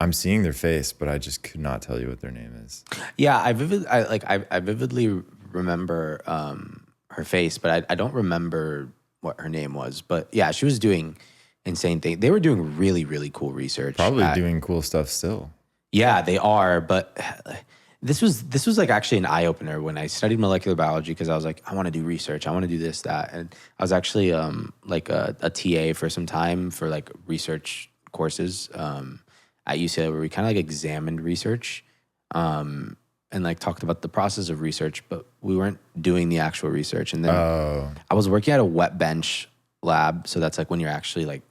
I'm seeing their face, but I just could not tell you what their name is. Yeah, I vividly remember her face, but I don't remember what her name was. But yeah, she was doing insane things. They were doing really, really cool research. Probably doing cool stuff still. Yeah, they are. But this was like actually an eye opener when I studied molecular biology because I was like, I want to do research. I want to do this, that. And I was actually like a TA for some time for like research courses at UCLA where we kind of like examined research and like talked about the process of research, but we weren't doing the actual research. And then I was working at a wet bench lab. So that's like when you're actually like,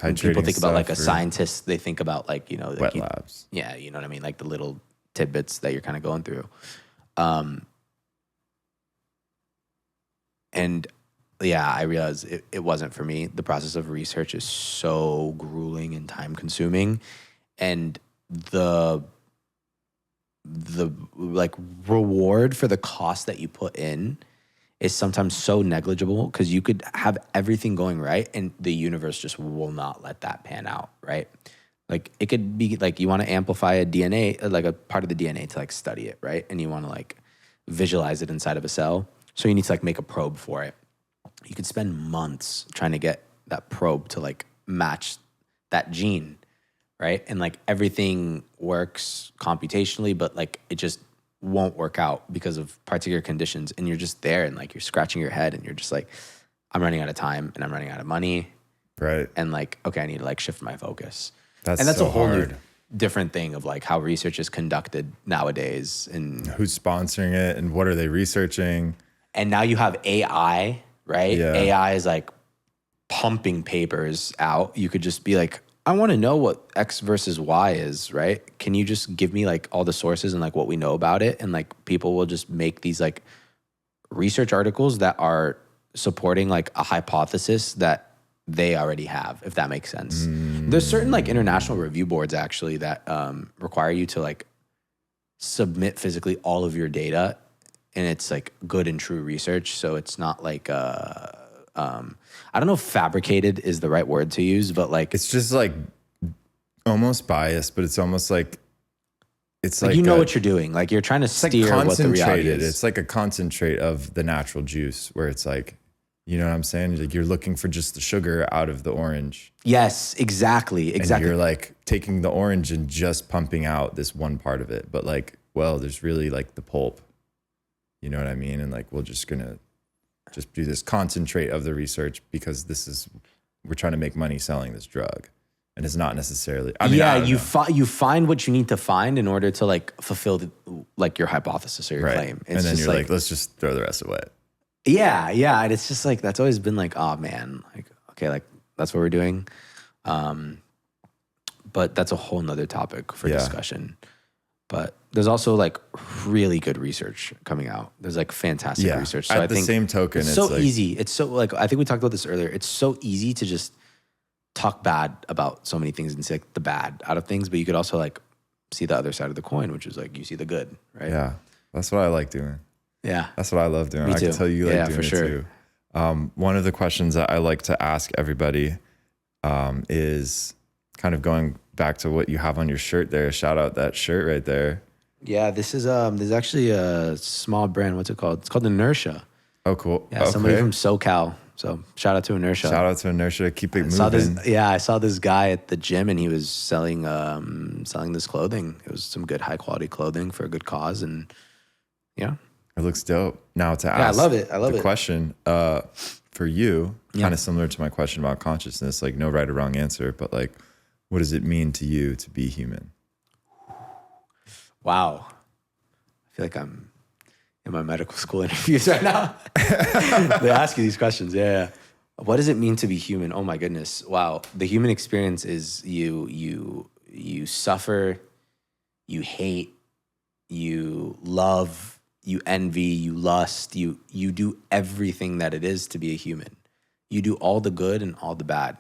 when people think about like a scientist, they think about like, you know, like wet labs. Yeah, you know what I mean? Like the little tidbits that you're kind of going through. And yeah, I realized it wasn't for me. The process of research is so grueling and time consuming. And the like reward for the cost that you put in is sometimes so negligible because you could have everything going right and the universe just will not let that pan out, right? Like it could be like you want to amplify a DNA, like a part of the DNA to like study it, right? And you want to like visualize it inside of a cell. So you need to like make a probe for it. You could spend months trying to get that probe to like match that gene, right? And like everything works computationally, but like it just won't work out because of particular conditions. And you're just there and like you're scratching your head and you're just like, I'm running out of time and I'm running out of money. Right. And like, okay, I need to like shift my focus. That's a whole new different thing of like how research is conducted nowadays and who's sponsoring it and what are they researching. And now you have AI, right? Yeah. AI is like pumping papers out. You could just be like, I want to know what X versus Y is, right? Can you just give me like all the sources and like what we know about it? And like people will just make these like research articles that are supporting like a hypothesis that they already have, if that makes sense. There's certain like international review boards actually that require you to like submit physically all of your data and it's like good and true research. So it's not like I don't know if fabricated is the right word to use, but like it's just like almost biased, but it's almost like it's like you know what you're doing. Like you're trying to steer like what the reality is. It's like a concentrate of the natural juice where it's like, you know what I'm saying? Like you're looking for just the sugar out of the orange. Yes, exactly. And you're like taking the orange and just pumping out this one part of it. But like, well, there's really like the pulp. You know what I mean? And like, we're just gonna just do this concentrate of the research because we're trying to make money selling this drug. And it's not necessarily, you find what you need to find in order to like fulfill like your hypothesis or your claim. It's and then you're like, let's just throw the rest away. Yeah. Yeah. And it's just like, that's always been like, oh man, like, okay, like that's what we're doing. But that's a whole nother topic for discussion. But there's also like really good research coming out. There's like fantastic research. So At the same token, it's so easy. It's so like, I think we talked about this earlier. It's so easy to just talk bad about so many things and see like the bad out of things, but you could also like see the other side of the coin, which is like you see the good, right? Yeah. That's what I like doing. Yeah. That's what I love doing. Me too. I can tell you like doing for sure. it too. One of the questions that I like to ask everybody is kind of going back to what you have on your shirt there. Shout out that shirt right there. Yeah, this is there's actually a small brand. What's it called? It's called Inertia. Oh, cool. Yeah, somebody from SoCal So shout out to Inertia. Shout out to Inertia. Keep it moving. I saw this guy at the gym, and he was selling this clothing. It was some good high quality clothing for a good cause, and yeah, it looks dope. Now to ask, I love it. The question for you, kind of similar to my question about consciousness. Like no right or wrong answer, but like, what does it mean to you to be human? Wow, I feel like I'm in my medical school interviews right now. They ask you these questions. Yeah. What does it mean to be human? Oh my goodness. Wow. The human experience is you suffer, you hate, you love, you envy, you lust, you do everything that it is to be a human. You do all the good and all the bad.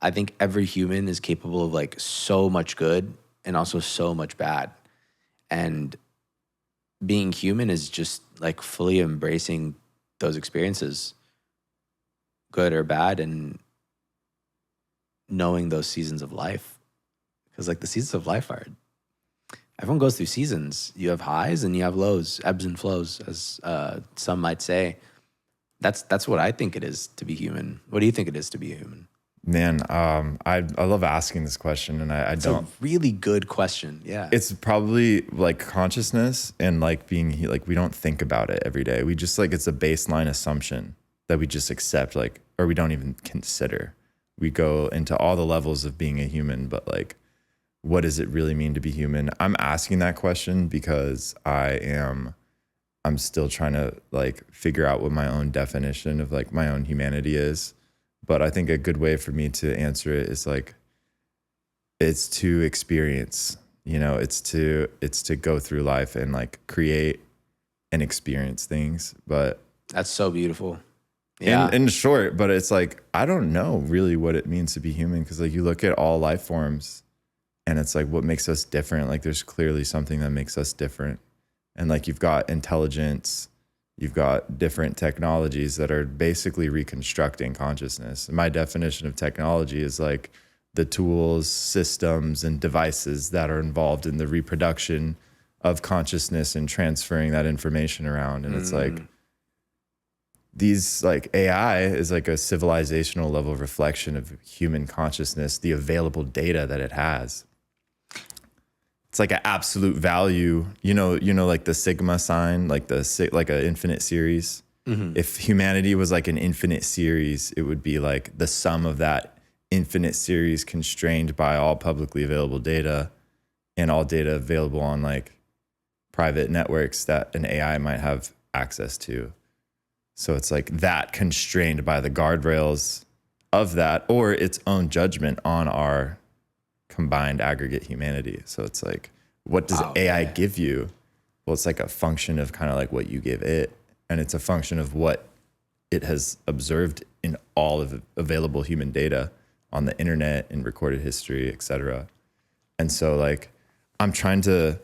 I think every human is capable of like so much good and also so much bad. And being human is just like fully embracing those experiences, good or bad, and knowing those seasons of life. Because like the seasons of life are, everyone goes through seasons. You have highs and you have lows, ebbs and flows, as some might say. That's what I think it is to be human. What do you think it is to be a human? Man, I love asking this question, and It's a really good question. Yeah, it's probably like consciousness and like being like we don't think about it every day. We just like it's a baseline assumption that we just accept, like, or we don't even consider. We go into all the levels of being a human, but like, what does it really mean to be human? I'm asking that question because I'm still trying to like figure out what my own definition of like my own humanity is. But I think a good way for me to answer it is like, it's to experience, it's to go through life and like create and experience things. But that's so beautiful. Yeah. In short, but it's like, I don't know really what it means to be human. Cause like you look at all life forms and it's like, what makes us different? Like there's clearly something that makes us different. And like, you've got intelligence, you've got different technologies that are basically reconstructing consciousness. My definition of technology is like the tools, systems, and devices that are involved in the reproduction of consciousness and transferring that information around. And it's like, these like AI is like a civilizational level reflection of human consciousness, the available data that it has. It's like an absolute value, like the sigma sign, like like an infinite series. Mm-hmm. If humanity was like an infinite series, it would be like the sum of that infinite series constrained by all publicly available data and all data available on like private networks that an AI might have access to. So it's like that constrained by the guardrails of that or its own judgment on our combined aggregate humanity. So it's like, what does AI give you? Well, it's like a function of kind of like what you give it. And it's a function of what it has observed in all of available human data on the internet, in recorded history, et cetera. And so like, I'm trying to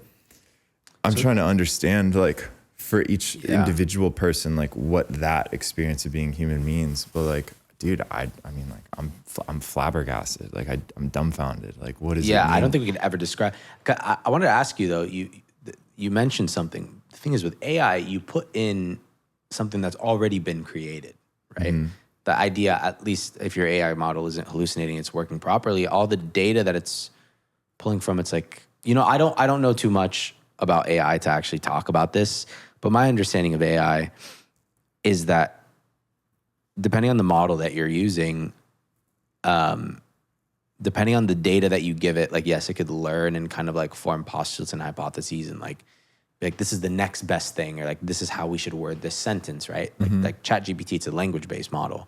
understand like for each individual person, like what that experience of being human means. But like, dude, I mean, like I'm flabbergasted. Like I'm dumbfounded. Like, what is it mean? I don't think we could ever describe. I wanted to ask you though. You mentioned something. The thing is with AI, you put in something that's already been created, right? Mm-hmm. The idea, at least if your AI model isn't hallucinating, it's working properly. All the data that it's pulling from, it's like, I don't know too much about AI to actually talk about this, but my understanding of AI is that depending on the model that you're using, depending on the data that you give it, like, yes, it could learn and kind of like form postulates and hypotheses and like this is the next best thing, or like, this is how we should word this sentence, right? Mm-hmm. Like ChatGPT, it's a language-based model.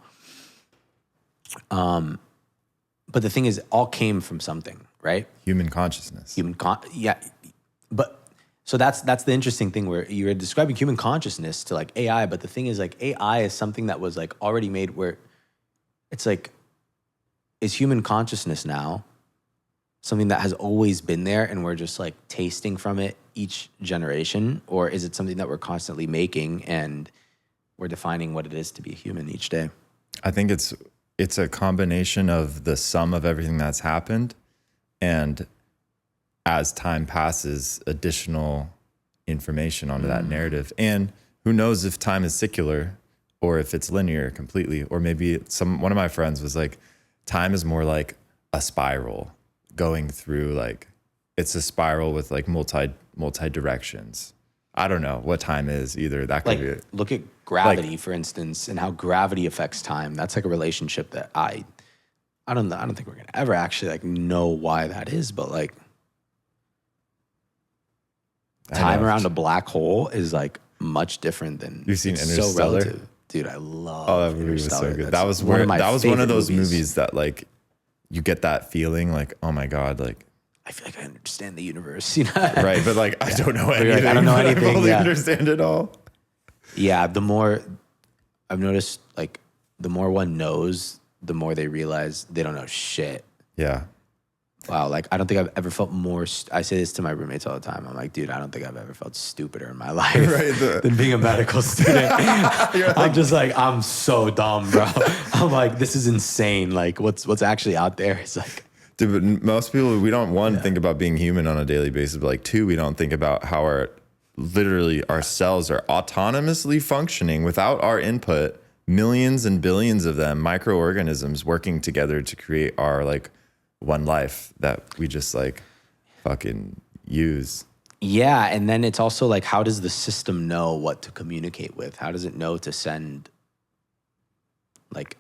But the thing is, it all came from something, right? Human consciousness. But so that's the interesting thing where you're describing human consciousness to like AI, but the thing is like AI is something that was like already made where it's like, is human consciousness now something that has always been there and we're just like tasting from it each generation? Or is it something that we're constantly making and we're defining what it is to be a human each day? I think it's a combination of the sum of everything that's happened, and as time passes, additional information onto that narrative. And who knows if time is secular or if it's linear completely, or maybe one of my friends was like, time is more like a spiral going through, like it's a spiral with like multi directions. I don't know what time is either. That could like be it. Look at gravity, for instance, and how gravity affects time. That's like a relationship that I don't think we're gonna ever actually like know why that is, but like time around a black hole is like much different than you've seen Interstellar. So relative. Dude, I love that movie. Was so good. That was one of those movies that like you get that feeling like, oh my God, like I feel like I understand the universe, you know? Right, but like I don't know anything. Like, I don't know anything. I fully understand it all. Yeah, the more I've noticed, like the more one knows, the more they realize they don't know shit. Yeah. Wow, like I don't think I've ever felt more. I say this to my roommates all the time. I'm like, dude, I don't think I've ever felt stupider in my life than being a medical student. I'm just like, I'm so dumb, bro. I'm like, this is insane. Like, what's actually out there? It's like, dude, but most people, we don't think about being human on a daily basis, but like two, we don't think about how our cells are autonomously functioning without our input. Millions and billions of them, microorganisms working together to create our like one life that we just like fucking use. Yeah, and then it's also like, how does the system know what to communicate with? How does it know to send like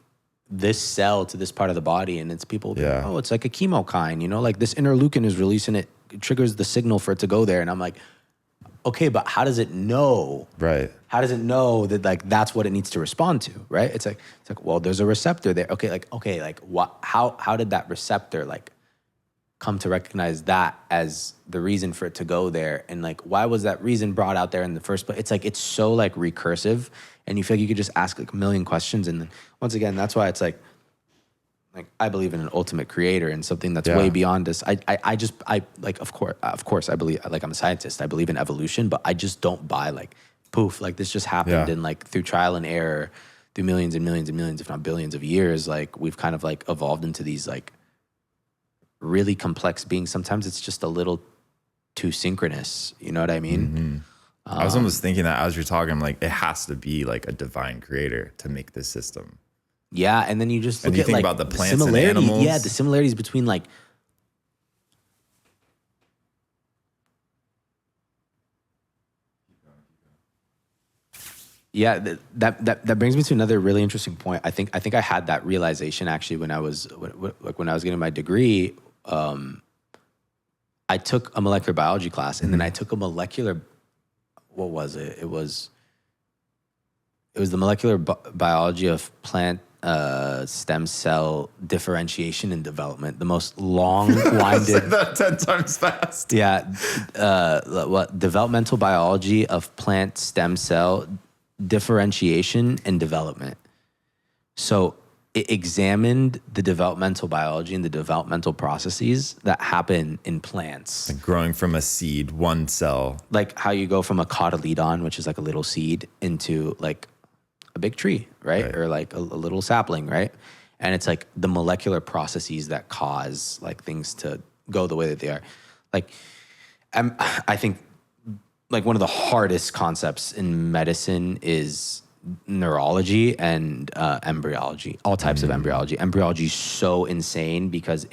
this cell to this part of the body? And it's people being, oh, it's like a chemokine, you know, like this interleukin is releasing it triggers the signal for it to go there. And I'm like, okay, but how does it know? Right. How does it know that like that's what it needs to respond to? Right. It's like well, there's a receptor there. Okay, what? How did that receptor like come to recognize that as the reason for it to go there? And like, why was that reason brought out there in the first place? It's like it's so like recursive, and you feel like you could just ask like a million questions. And then once again, that's why it's like I believe in an ultimate creator and something that's way beyond us. I like, of course, I believe, like I'm a scientist. I believe in evolution, but I just don't buy like, poof, like this just happened and like through trial and error, through millions and millions and millions, if not billions of years, like we've kind of like evolved into these like really complex beings. Sometimes it's just a little too synchronous. You know what I mean? Mm-hmm. I was almost thinking that as you're talking, I'm like, it has to be like a divine creator to make this system. Yeah, and then you just look and you at think like about the plants and animals. Yeah, the similarities between like that brings me to another really interesting point. I think I had that realization actually when I was getting my degree. I took a molecular biology class, and then I took a molecular. What was it? It was the molecular biology of plant stem cell differentiation and development, the most long-winded. Say that 10 times fast. Yeah, developmental biology of plant stem cell differentiation and development. So it examined the developmental biology and the developmental processes that happen in plants. Like growing from a seed, one cell. Like how you go from a cotyledon, which is like a little seed, into like a big tree, right? Or like a little sapling, right? And it's like the molecular processes that cause like things to go the way that they are. Like, I think like one of the hardest concepts in medicine is neurology and embryology, all types of embryology. Embryology is so insane because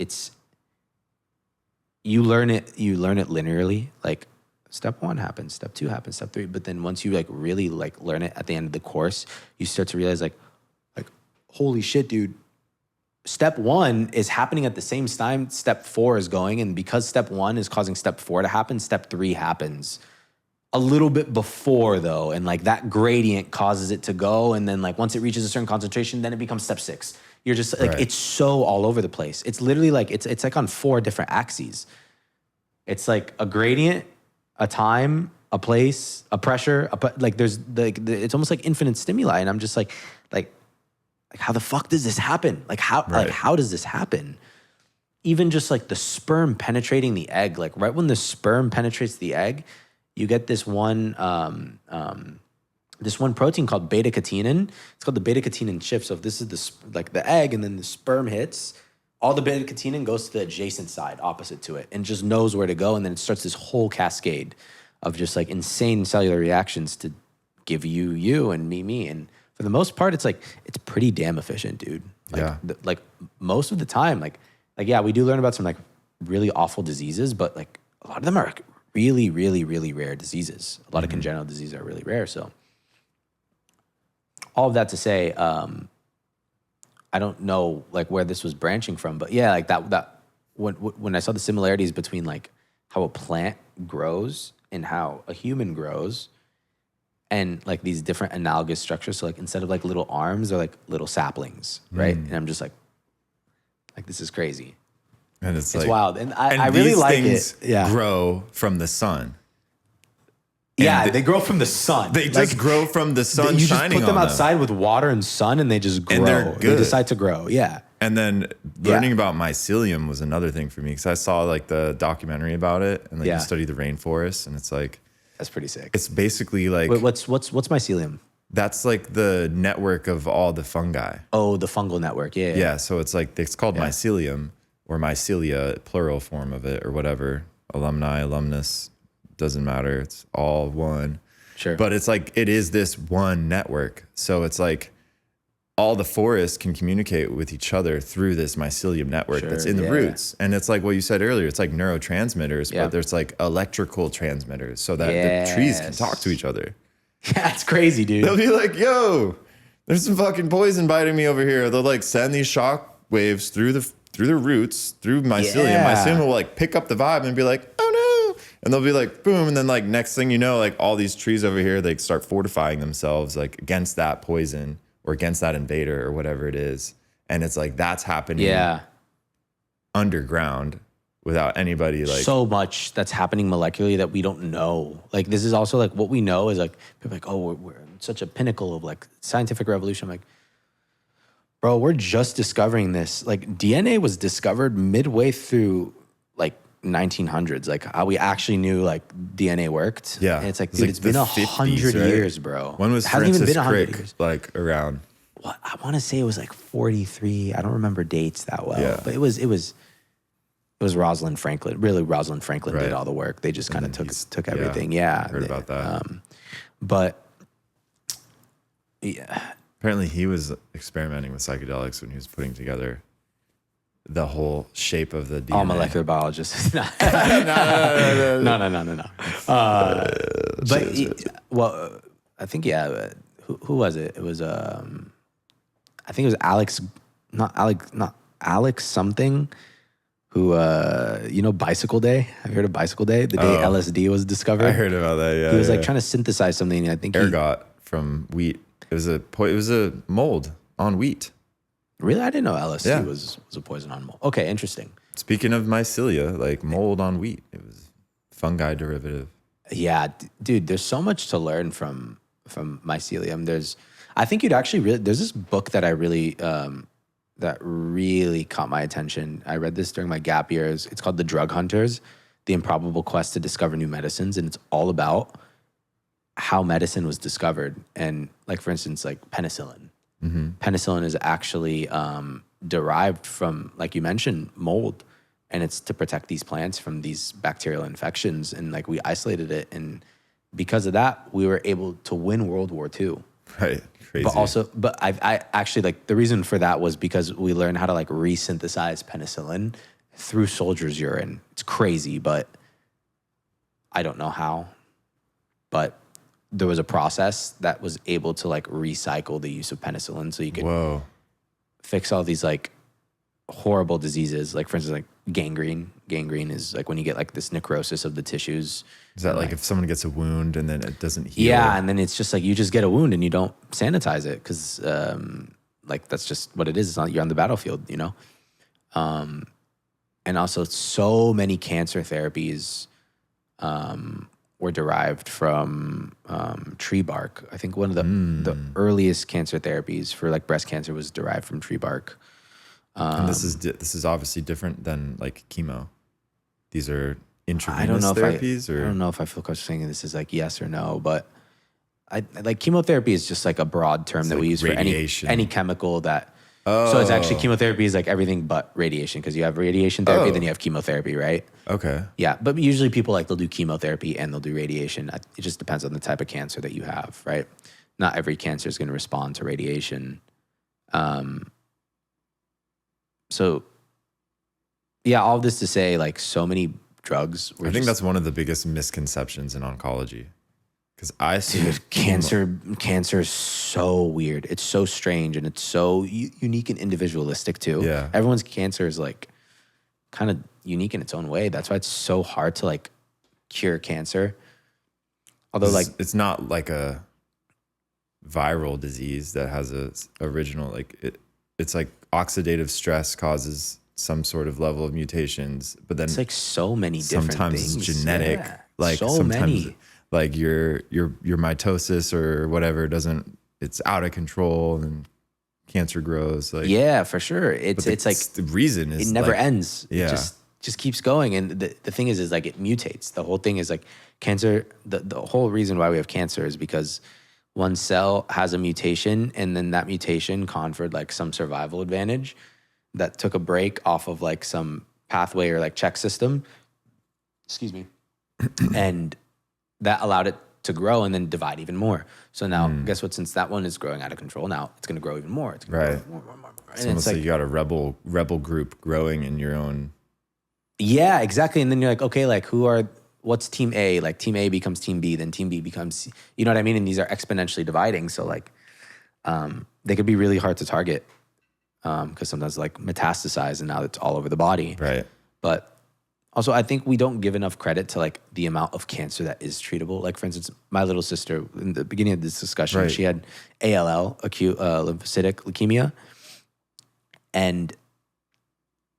you learn it linearly, like step 1 happens, step 2 happens, step 3. But then once you like really like learn it at the end of the course, you start to realize like holy shit, dude. Step 1 is happening at the same time step 4 is going, and because step 1 is causing step 4 to happen, step 3 happens a little bit before though, and like that gradient causes it to go, and then like once it reaches a certain concentration, then it becomes step 6. You're just like it's so all over the place. It's literally like it's like on 4 different axes. It's like a gradient, a time, a place, a pressure, like there's like it's almost like infinite stimuli, and I'm just like how the fuck does this happen? Like how does this happen? Even just like the sperm penetrating the egg, like right when the sperm penetrates the egg, you get this one protein called beta-catenin. It's called the beta-catenin shift. So if this is like the egg, and then the sperm hits, all the beta-catenin goes to the adjacent side, opposite to it, and just knows where to go. And then it starts this whole cascade of just like insane cellular reactions to give you and me. And for the most part, it's pretty damn efficient, dude. Like most of the time, yeah, we do learn about some like really awful diseases, but like a lot of them are like really, really, really rare diseases. A lot of congenital diseases are really rare. So all of that to say, I don't know like where this was branching from, but yeah, like that when I saw the similarities between like how a plant grows and how a human grows, and like these different analogous structures. So like instead of like little arms, they're like little saplings, right? And I'm just like this is crazy. And it's like, wild. And I really like it. Yeah. Grow from the sun. Yeah, they grow from the sun. They just grow from the sun you shining on them. You just put them outside with water and sun and they just grow. And they're good. They decide to grow, yeah. And then learning about mycelium was another thing for me because I saw like the documentary about it and like you study the rainforest and it's like... That's pretty sick. It's basically like... Wait, what's mycelium? That's like the network of all the fungi. Oh, the fungal network, yeah. Yeah, so it's like, it's called mycelium or mycelia, plural form of it or whatever. Alumni, alumnus, doesn't matter. It's all one. Sure. But it's like, it is this one network. So it's like all the forests can communicate with each other through this mycelium network that's in the roots. And it's like what you said earlier, it's like neurotransmitters, but there's like electrical transmitters so that the trees can talk to each other. Yeah, it's crazy, dude. They'll be like, yo, there's some fucking poison biting me over here. They'll like send these shock waves through the roots, through mycelium. Yeah. Mycelium will like pick up the vibe and be like, oh no. And they'll be like, boom. And then like next thing you know, like all these trees over here, they start fortifying themselves like against that poison or against that invader or whatever it is. And it's like, that's happening underground without anybody like... So much that's happening molecularly that we don't know. Like this is also like what we know is like, people are like, oh, we're in such a pinnacle of like scientific revolution. I'm like, bro, we're just discovering this. Like DNA was discovered midway through like 1900s, like how we actually knew like DNA worked. Yeah. And it's like, dude, it's been 100 years, bro. When was Francis Crick like around? What I want to say it was like 43. I don't remember dates that well, but it was Rosalind Franklin. Really, Rosalind Franklin did all the work. They just kind of took everything. Yeah. Heard about that. But yeah. Apparently he was experimenting with psychedelics when he was putting together the whole shape of the DNA. All molecular biologists. No. Well, I think, who was it? It was, I think it was Alex something who, Bicycle Day? Have you heard of Bicycle Day? The day LSD was discovered? I heard about that, yeah. He was like trying to synthesize something. I think ergot from wheat. It was a mold on wheat. Really? I didn't know LSD was a poison on mold. Okay, interesting. Speaking of mycelia, like mold on wheat, it was fungi derivative. Yeah, dude, there's so much to learn from mycelium. I think you'd actually there's this book that I really that really caught my attention. I read this during my gap years. It's called The Drug Hunters: The Improbable Quest to Discover New Medicines, and it's all about how medicine was discovered. And like, for instance, like penicillin. Mm-hmm. Penicillin is actually derived from, like you mentioned, mold, and it's to protect these plants from these bacterial infections. And like we isolated it, and because of that, we were able to win World War II. Right, crazy. But I actually like the reason for that was because we learned how to like resynthesize penicillin through soldiers' urine. It's crazy, but I don't know how. But there was a process that was able to like recycle the use of penicillin so you could fix all these like horrible diseases. Like, for instance, like gangrene. Gangrene is like when you get like this necrosis of the tissues. Is that like if someone gets a wound and then it doesn't heal? Yeah, and then it's just like you just get a wound and you don't sanitize it because like that's just what it is. It's not, you're on the battlefield, you know? And also so many cancer therapies were derived from tree bark. I think one of the earliest cancer therapies for like breast cancer was derived from tree bark. And this is obviously different than like chemo. These are intravenous therapies? I don't know if I feel comfortable saying this is like yes or no, but I like chemotherapy is just like a broad term that we use radiation. For any chemical that. So it's actually chemotherapy is like everything but radiation, because you have radiation therapy, then you have chemotherapy, right? Okay. Yeah, but usually people like they'll do chemotherapy and they'll do radiation. It just depends on the type of cancer that you have, right? not every cancer is going to respond to radiation. So yeah, all this to say, like, so many drugs. I think that's one of the biggest misconceptions in oncology. Because I see cancer is so weird. It's so strange, and it's so unique and individualistic too. Yeah. Everyone's cancer is like kind of unique in its own way. That's why it's so hard to like cure cancer. Although like it's not like a viral disease that has a original, like it's like oxidative stress causes some sort of level of mutations, but then it's like so many different sometimes things. It's genetic. Yeah. Like so sometimes many. like your mitosis or whatever it's out of control and cancer grows. Like, yeah, for sure. It's like the reason is it never like, ends. Yeah. It just keeps going. And the thing is like it mutates. The whole thing is like cancer. The whole reason why we have cancer is because one cell has a mutation, and then that mutation conferred like some survival advantage that took a break off of like some pathway or like check system. Excuse me. And that allowed it to grow and then divide even more. So now, guess what? Since that one is growing out of control, now it's going to grow even more. It's going to grow more. It's almost like you got a rebel group growing in your own. Yeah, exactly. And then you're like, okay, like what's team A? Like team A becomes team B, then team B becomes, you know what I mean? And these are exponentially dividing. So like, they could be really hard to target because sometimes like metastasize and now it's all over the body. Right. But also, I think we don't give enough credit to like the amount of cancer that is treatable. Like, for instance, my little sister, in the beginning of this discussion, she had ALL, acute lymphocytic leukemia. And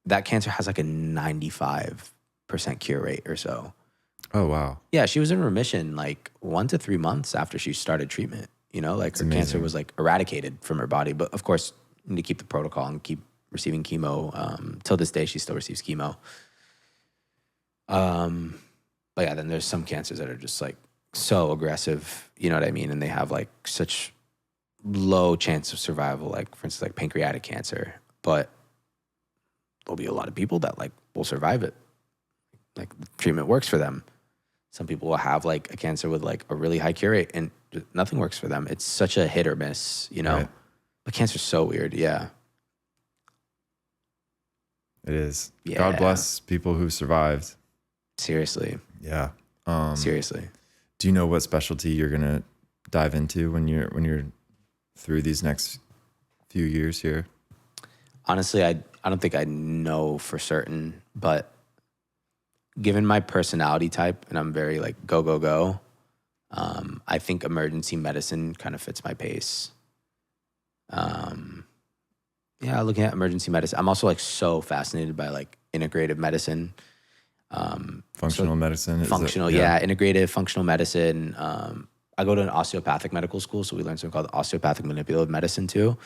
that cancer has like a 95% cure rate or so. Oh, wow. Yeah, she was in remission like 1 to 3 months after she started treatment. You know, like her cancer was like eradicated from her body. But of course, you need to keep the protocol and keep receiving chemo. Till this day, she still receives chemo. But yeah, then there's some cancers that are just like so aggressive, you know what I mean? And they have like such low chance of survival, like for instance, like pancreatic cancer. But there'll be a lot of people that like will survive it. Like the treatment works for them. Some people will have like a cancer with like a really high cure rate and nothing works for them. It's such a hit or miss, you know? Right. But cancer's so weird, yeah. It is. Yeah. God bless people who survived. Seriously. Yeah. Seriously. Do you know what specialty you're gonna dive into when you're through these next few years here? Honestly, I don't think I know for certain, but given my personality type, and I'm very like go, I think emergency medicine kind of fits my pace. Yeah, looking at emergency medicine. I'm also like so fascinated by like integrative medicine. Functional medicine? Functional, yeah. Integrative functional medicine. I go to an osteopathic medical school, so we learn something called osteopathic manipulative medicine too.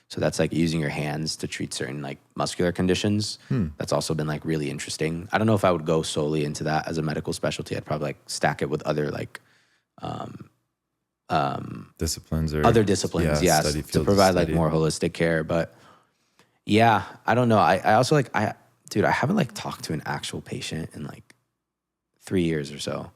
So that's like using your hands to treat certain like muscular conditions. That's also been like really interesting. I don't know if I would go solely into that as a medical specialty. I'd probably like stack it with other like disciplines or other disciplines, yes, to provide like more holistic care. But yeah, I don't know. I also like I haven't like talked to an actual patient in like 3 years or so.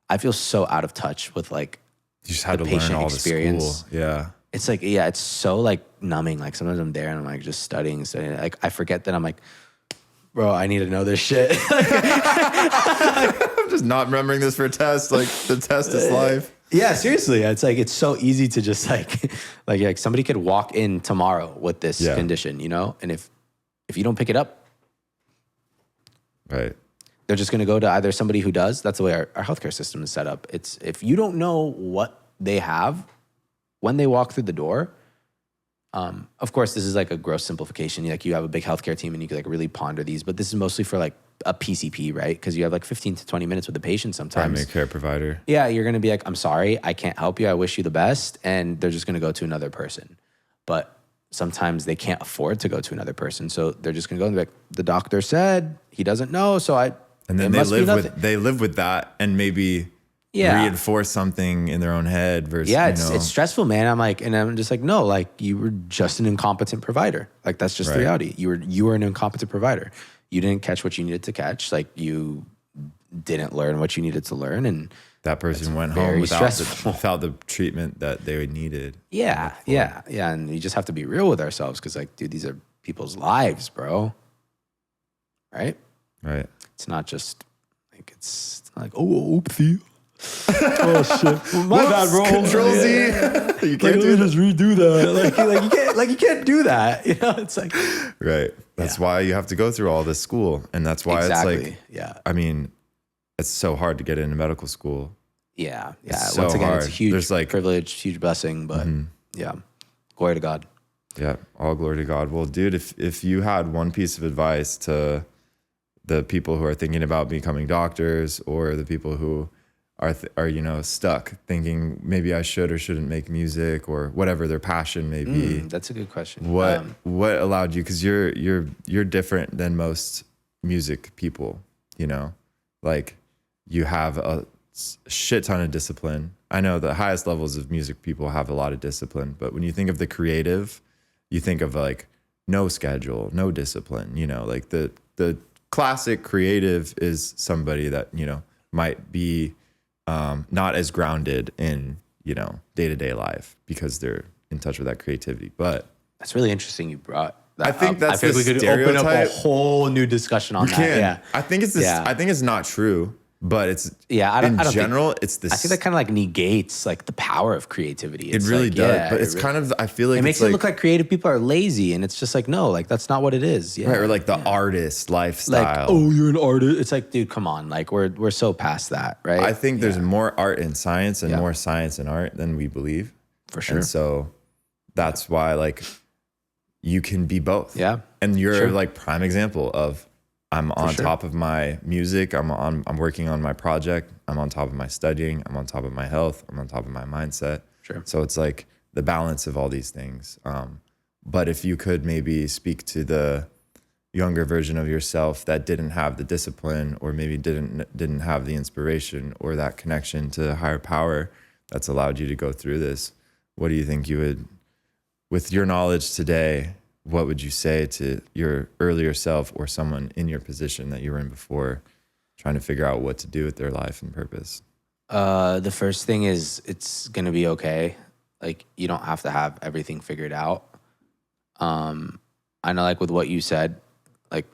I feel so out of touch with like you just had to learn all experience. The school. Yeah. It's like, yeah, it's so like numbing. Like sometimes I'm there and I'm like just studying. Like I forget that I'm like, bro, I need to know this shit. I'm just not remembering this for a test. Like the test is life. Yeah, seriously. It's like, it's so easy to just like somebody could walk in tomorrow with this condition, you know? And if you don't pick it up, right, they're just going to go to either somebody who does. That's the way our healthcare system is set up. It's if you don't know what they have when they walk through the door, of course, this is like a gross simplification. Like you have a big healthcare team and you could like really ponder these, but this is mostly for like a PCP, right? Because you have like 15 to 20 minutes with the patient sometimes. Primary care provider. Yeah, you're going to be like, I'm sorry, I can't help you. I wish you the best. And they're just going to go to another person. But sometimes they can't afford to go to another person. So they're just going to go and be like, the doctor said he doesn't know. And then they live with that and maybe reinforce something in their own head versus, it's stressful, man. I'm just like, no, like you were just an incompetent provider. Like that's just the reality. You were an incompetent provider. You didn't catch what you needed to catch. Like you didn't learn what you needed to learn. And that person went home without the treatment that they needed. Yeah. And you just have to be real with ourselves because, like, dude, these are people's lives, bro. Right? Right. It's not just like, it's not like, oh, oopsie. Oh shit! Well, my bad, bro. Control Z. You can't just redo that. Like you can't do that. You know, it's like right. That's why you have to go through all this school, and that's why it's like, I mean, it's so hard to get into medical school. Yeah. So once again, hard. it's a huge There's like privilege, huge blessing, but yeah, glory to God. Yeah, all glory to God. Well, dude, if you had one piece of advice to the people who are thinking about becoming doctors, or the people who are you know, stuck thinking maybe I should or shouldn't make music, or whatever their passion may be. That's a good question. What allowed you, because you're different than most music people, you know, like you have a shit ton of discipline. I know the highest levels of music people have a lot of discipline, but when you think of the creative, you think of like no schedule, no discipline, you know, like the classic creative is somebody that, you know, might be not as grounded in, you know, day-to-day life because they're in touch with that creativity. But that's really interesting you brought that I think up. that's I think the we could open up a stereotype. whole new discussion on that. Yeah. I think it's I think it's not true, but it's I don't general, think, it's this. I think that kind of like negates like the power of creativity. It's it really like, does, but it's kind of, I feel like it makes it look like creative people are lazy, and it's just like, no, like that's not what it is. Yeah. Right, or like the artist lifestyle. Like, oh, you're an artist. It's like, dude, come on. Like we're so past that, right? I think there's more art in science and more science in art than we believe. For sure. And so that's why like you can be both. Yeah. And you're like prime example of I'm on top of my music. I'm working on my project. I'm on top of my studying. I'm on top of my health. I'm on top of my mindset. Sure. So it's like the balance of all these things. But if you could maybe speak to the younger version of yourself that didn't have the discipline, or maybe didn't have the inspiration or that connection to higher power that's allowed you to go through this, what do you think you would, with your knowledge today, what would you say to your earlier self or someone in your position that you were in before, trying to figure out what to do with their life and purpose? The first thing is it's going to be okay. Like, you don't have to have everything figured out. I know, like with what you said, like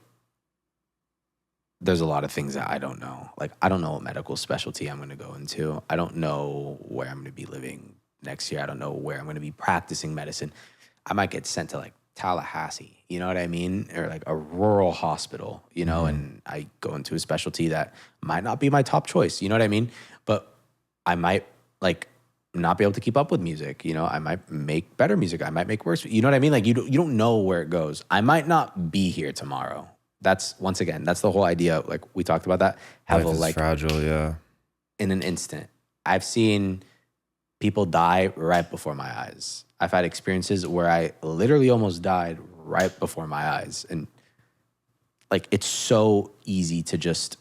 there's a lot of things that I don't know. Like, I don't know what medical specialty I'm going to go into. I don't know where I'm going to be living next year. I don't know where I'm going to be practicing medicine. I might get sent to like Tallahassee, you know what I mean? Or like a rural hospital, you know, and I go into a specialty that might not be my top choice, you know what I mean? But I might like not be able to keep up with music, you know, I might make better music. I might make worse, you know what I mean? Like you don't know where it goes. I might not be here tomorrow. That's, once again, that's the whole idea. Like we talked about that. Life is fragile, in an instant. I've seen people die right before my eyes. I've had experiences where I literally almost died right before my eyes. And like, it's so easy to just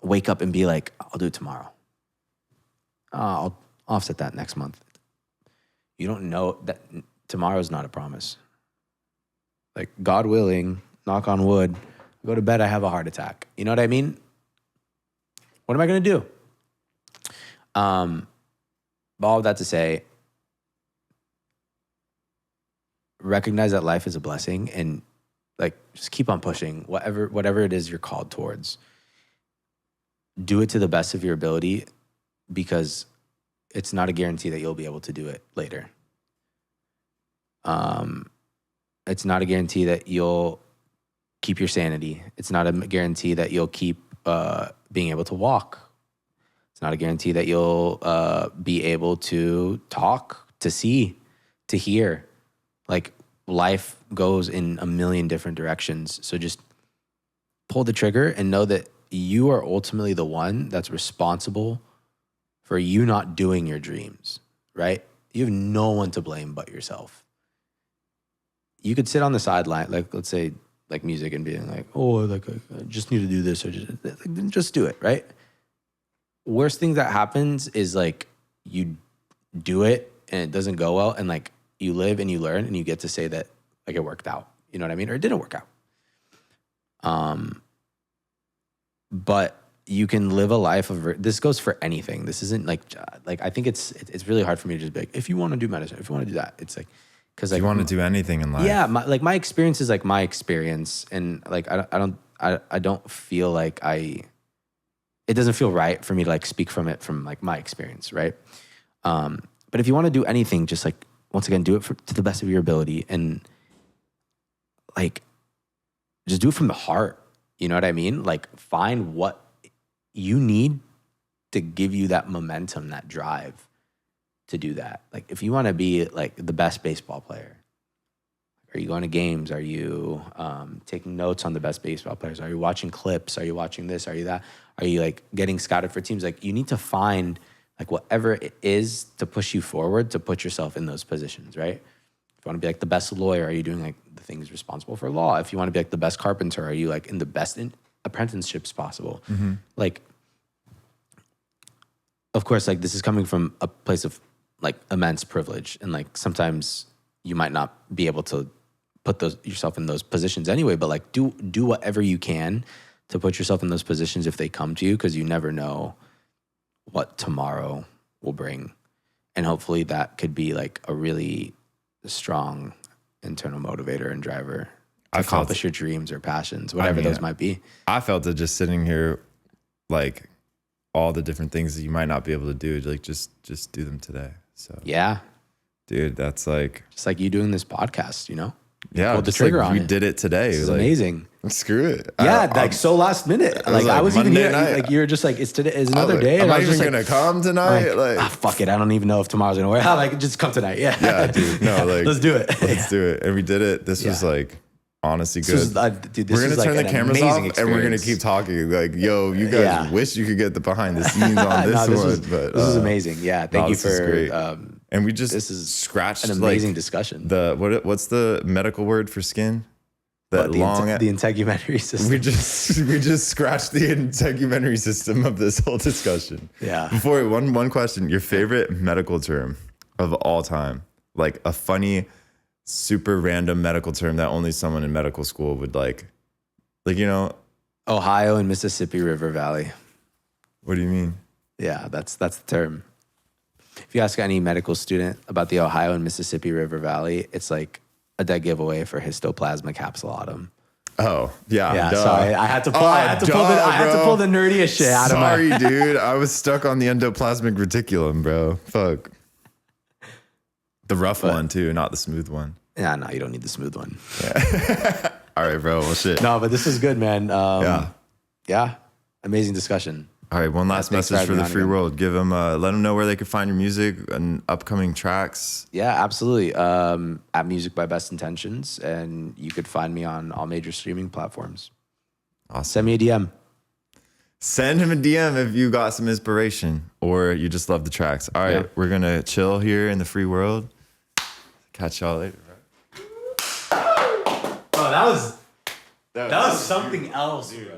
wake up and be like, I'll do it tomorrow. I'll offset that next month. You don't know that tomorrow's not a promise. Like, God willing, knock on wood, I go to bed, I have a heart attack. You know what I mean? What am I going to do? But all of that to say, recognize that life is a blessing, and like just keep on pushing whatever it is you're called towards. Do it to the best of your ability, because it's not a guarantee that you'll be able to do it later. It's not a guarantee that you'll keep your sanity. It's not a guarantee that you'll keep being able to walk. It's not a guarantee that you'll be able to talk, to see, to hear. Like, life goes in a million different directions. So just pull the trigger and know that you are ultimately the one that's responsible for you not doing your dreams, right? You have no one to blame but yourself. You could sit on the sideline, like let's say like music, and being like, oh, like I just need to do this, or just do it, right? Worst thing that happens is like you do it and it doesn't go well, and like you live and you learn and you get to say that like it worked out, you know what I mean? Or it didn't work out. But you can live a life of, this goes for anything. This isn't like I think it's really hard for me to just be like, if you want to do medicine, if you want to do that, it's like, because like, you want to do anything in life. Yeah, my experience is like my experience, and like I don't feel like it doesn't feel right for me to like speak from like my experience, right? But if you want to do anything, just like, once again, do it to the best of your ability, and like just do it from the heart. You know what I mean? Like, find what you need to give you that momentum, that drive to do that. Like, if you want to be like the best baseball player, are you going to games? Are you taking notes on the best baseball players? Are you watching clips? Are you watching this? Are you that? Are you like getting scouted for teams? Like, you need to find like whatever it is to push you forward, to put yourself in those positions, right? If you want to be like the best lawyer, are you doing like the things responsible for law? If you want to be like the best carpenter, are you like in the best apprenticeships possible? Mm-hmm. Like, of course, like this is coming from a place of like immense privilege, and like sometimes you might not be able to put yourself in those positions anyway, but like do whatever you can to put yourself in those positions if they come to you, because you never know what tomorrow will bring. And hopefully that could be like a really strong internal motivator and driver to accomplish your dreams or passions, whatever those might be. I felt it just sitting here, like all the different things that you might not be able to do, like just do them today. So yeah, dude, that's like just like you doing this podcast, you know? Yeah, pulled the trigger like on we it. did it today. This is like, amazing. Screw it. Yeah, like so last minute. Like I was even here. Night. Like you're just like, it's today. Is another day. Am and I was even just gonna come tonight? Like, fuck it. I don't even know if tomorrow's gonna work. Like, just come tonight. Yeah. Yeah, dude. No, like let's do it. Let's do it. And we did it. This was like honestly good. Dude, we're gonna turn the cameras off experience. and we're gonna keep talking. Like, yo, you guys wish you could get the behind the scenes on this one. But this is amazing. Yeah, thank you for. And we just this is scratched an amazing discussion. What's the medical word for skin? The integumentary system. We just scratched the integumentary system of this whole discussion. Yeah. Before one question, your favorite medical term of all time, like a funny, super random medical term that only someone in medical school would like you know. Ohio and Mississippi River Valley. What do you mean? Yeah, that's the term. If you ask any medical student about the Ohio and Mississippi River Valley, it's like a dead giveaway for histoplasma capsulatum. Oh, yeah. Yeah, sorry. I had to pull the nerdiest shit out of my... Sorry, dude. I was stuck on the endoplasmic reticulum, bro. Fuck. The rough one, too, not the smooth one. Yeah, no, you don't need the smooth one. Yeah. All right, bro. Well, shit. No, but this was good, man. Yeah. Amazing discussion. All right, one last message for the free world. Give them, let them know where they could find your music and upcoming tracks. Yeah, absolutely. At Music by Best Intentions, and you could find me on all major streaming platforms. Awesome. Send me a DM. Send him a DM if you got some inspiration or you just love the tracks. All right, we're gonna chill here in the free world. Catch y'all later. Bro, that was something else, bro.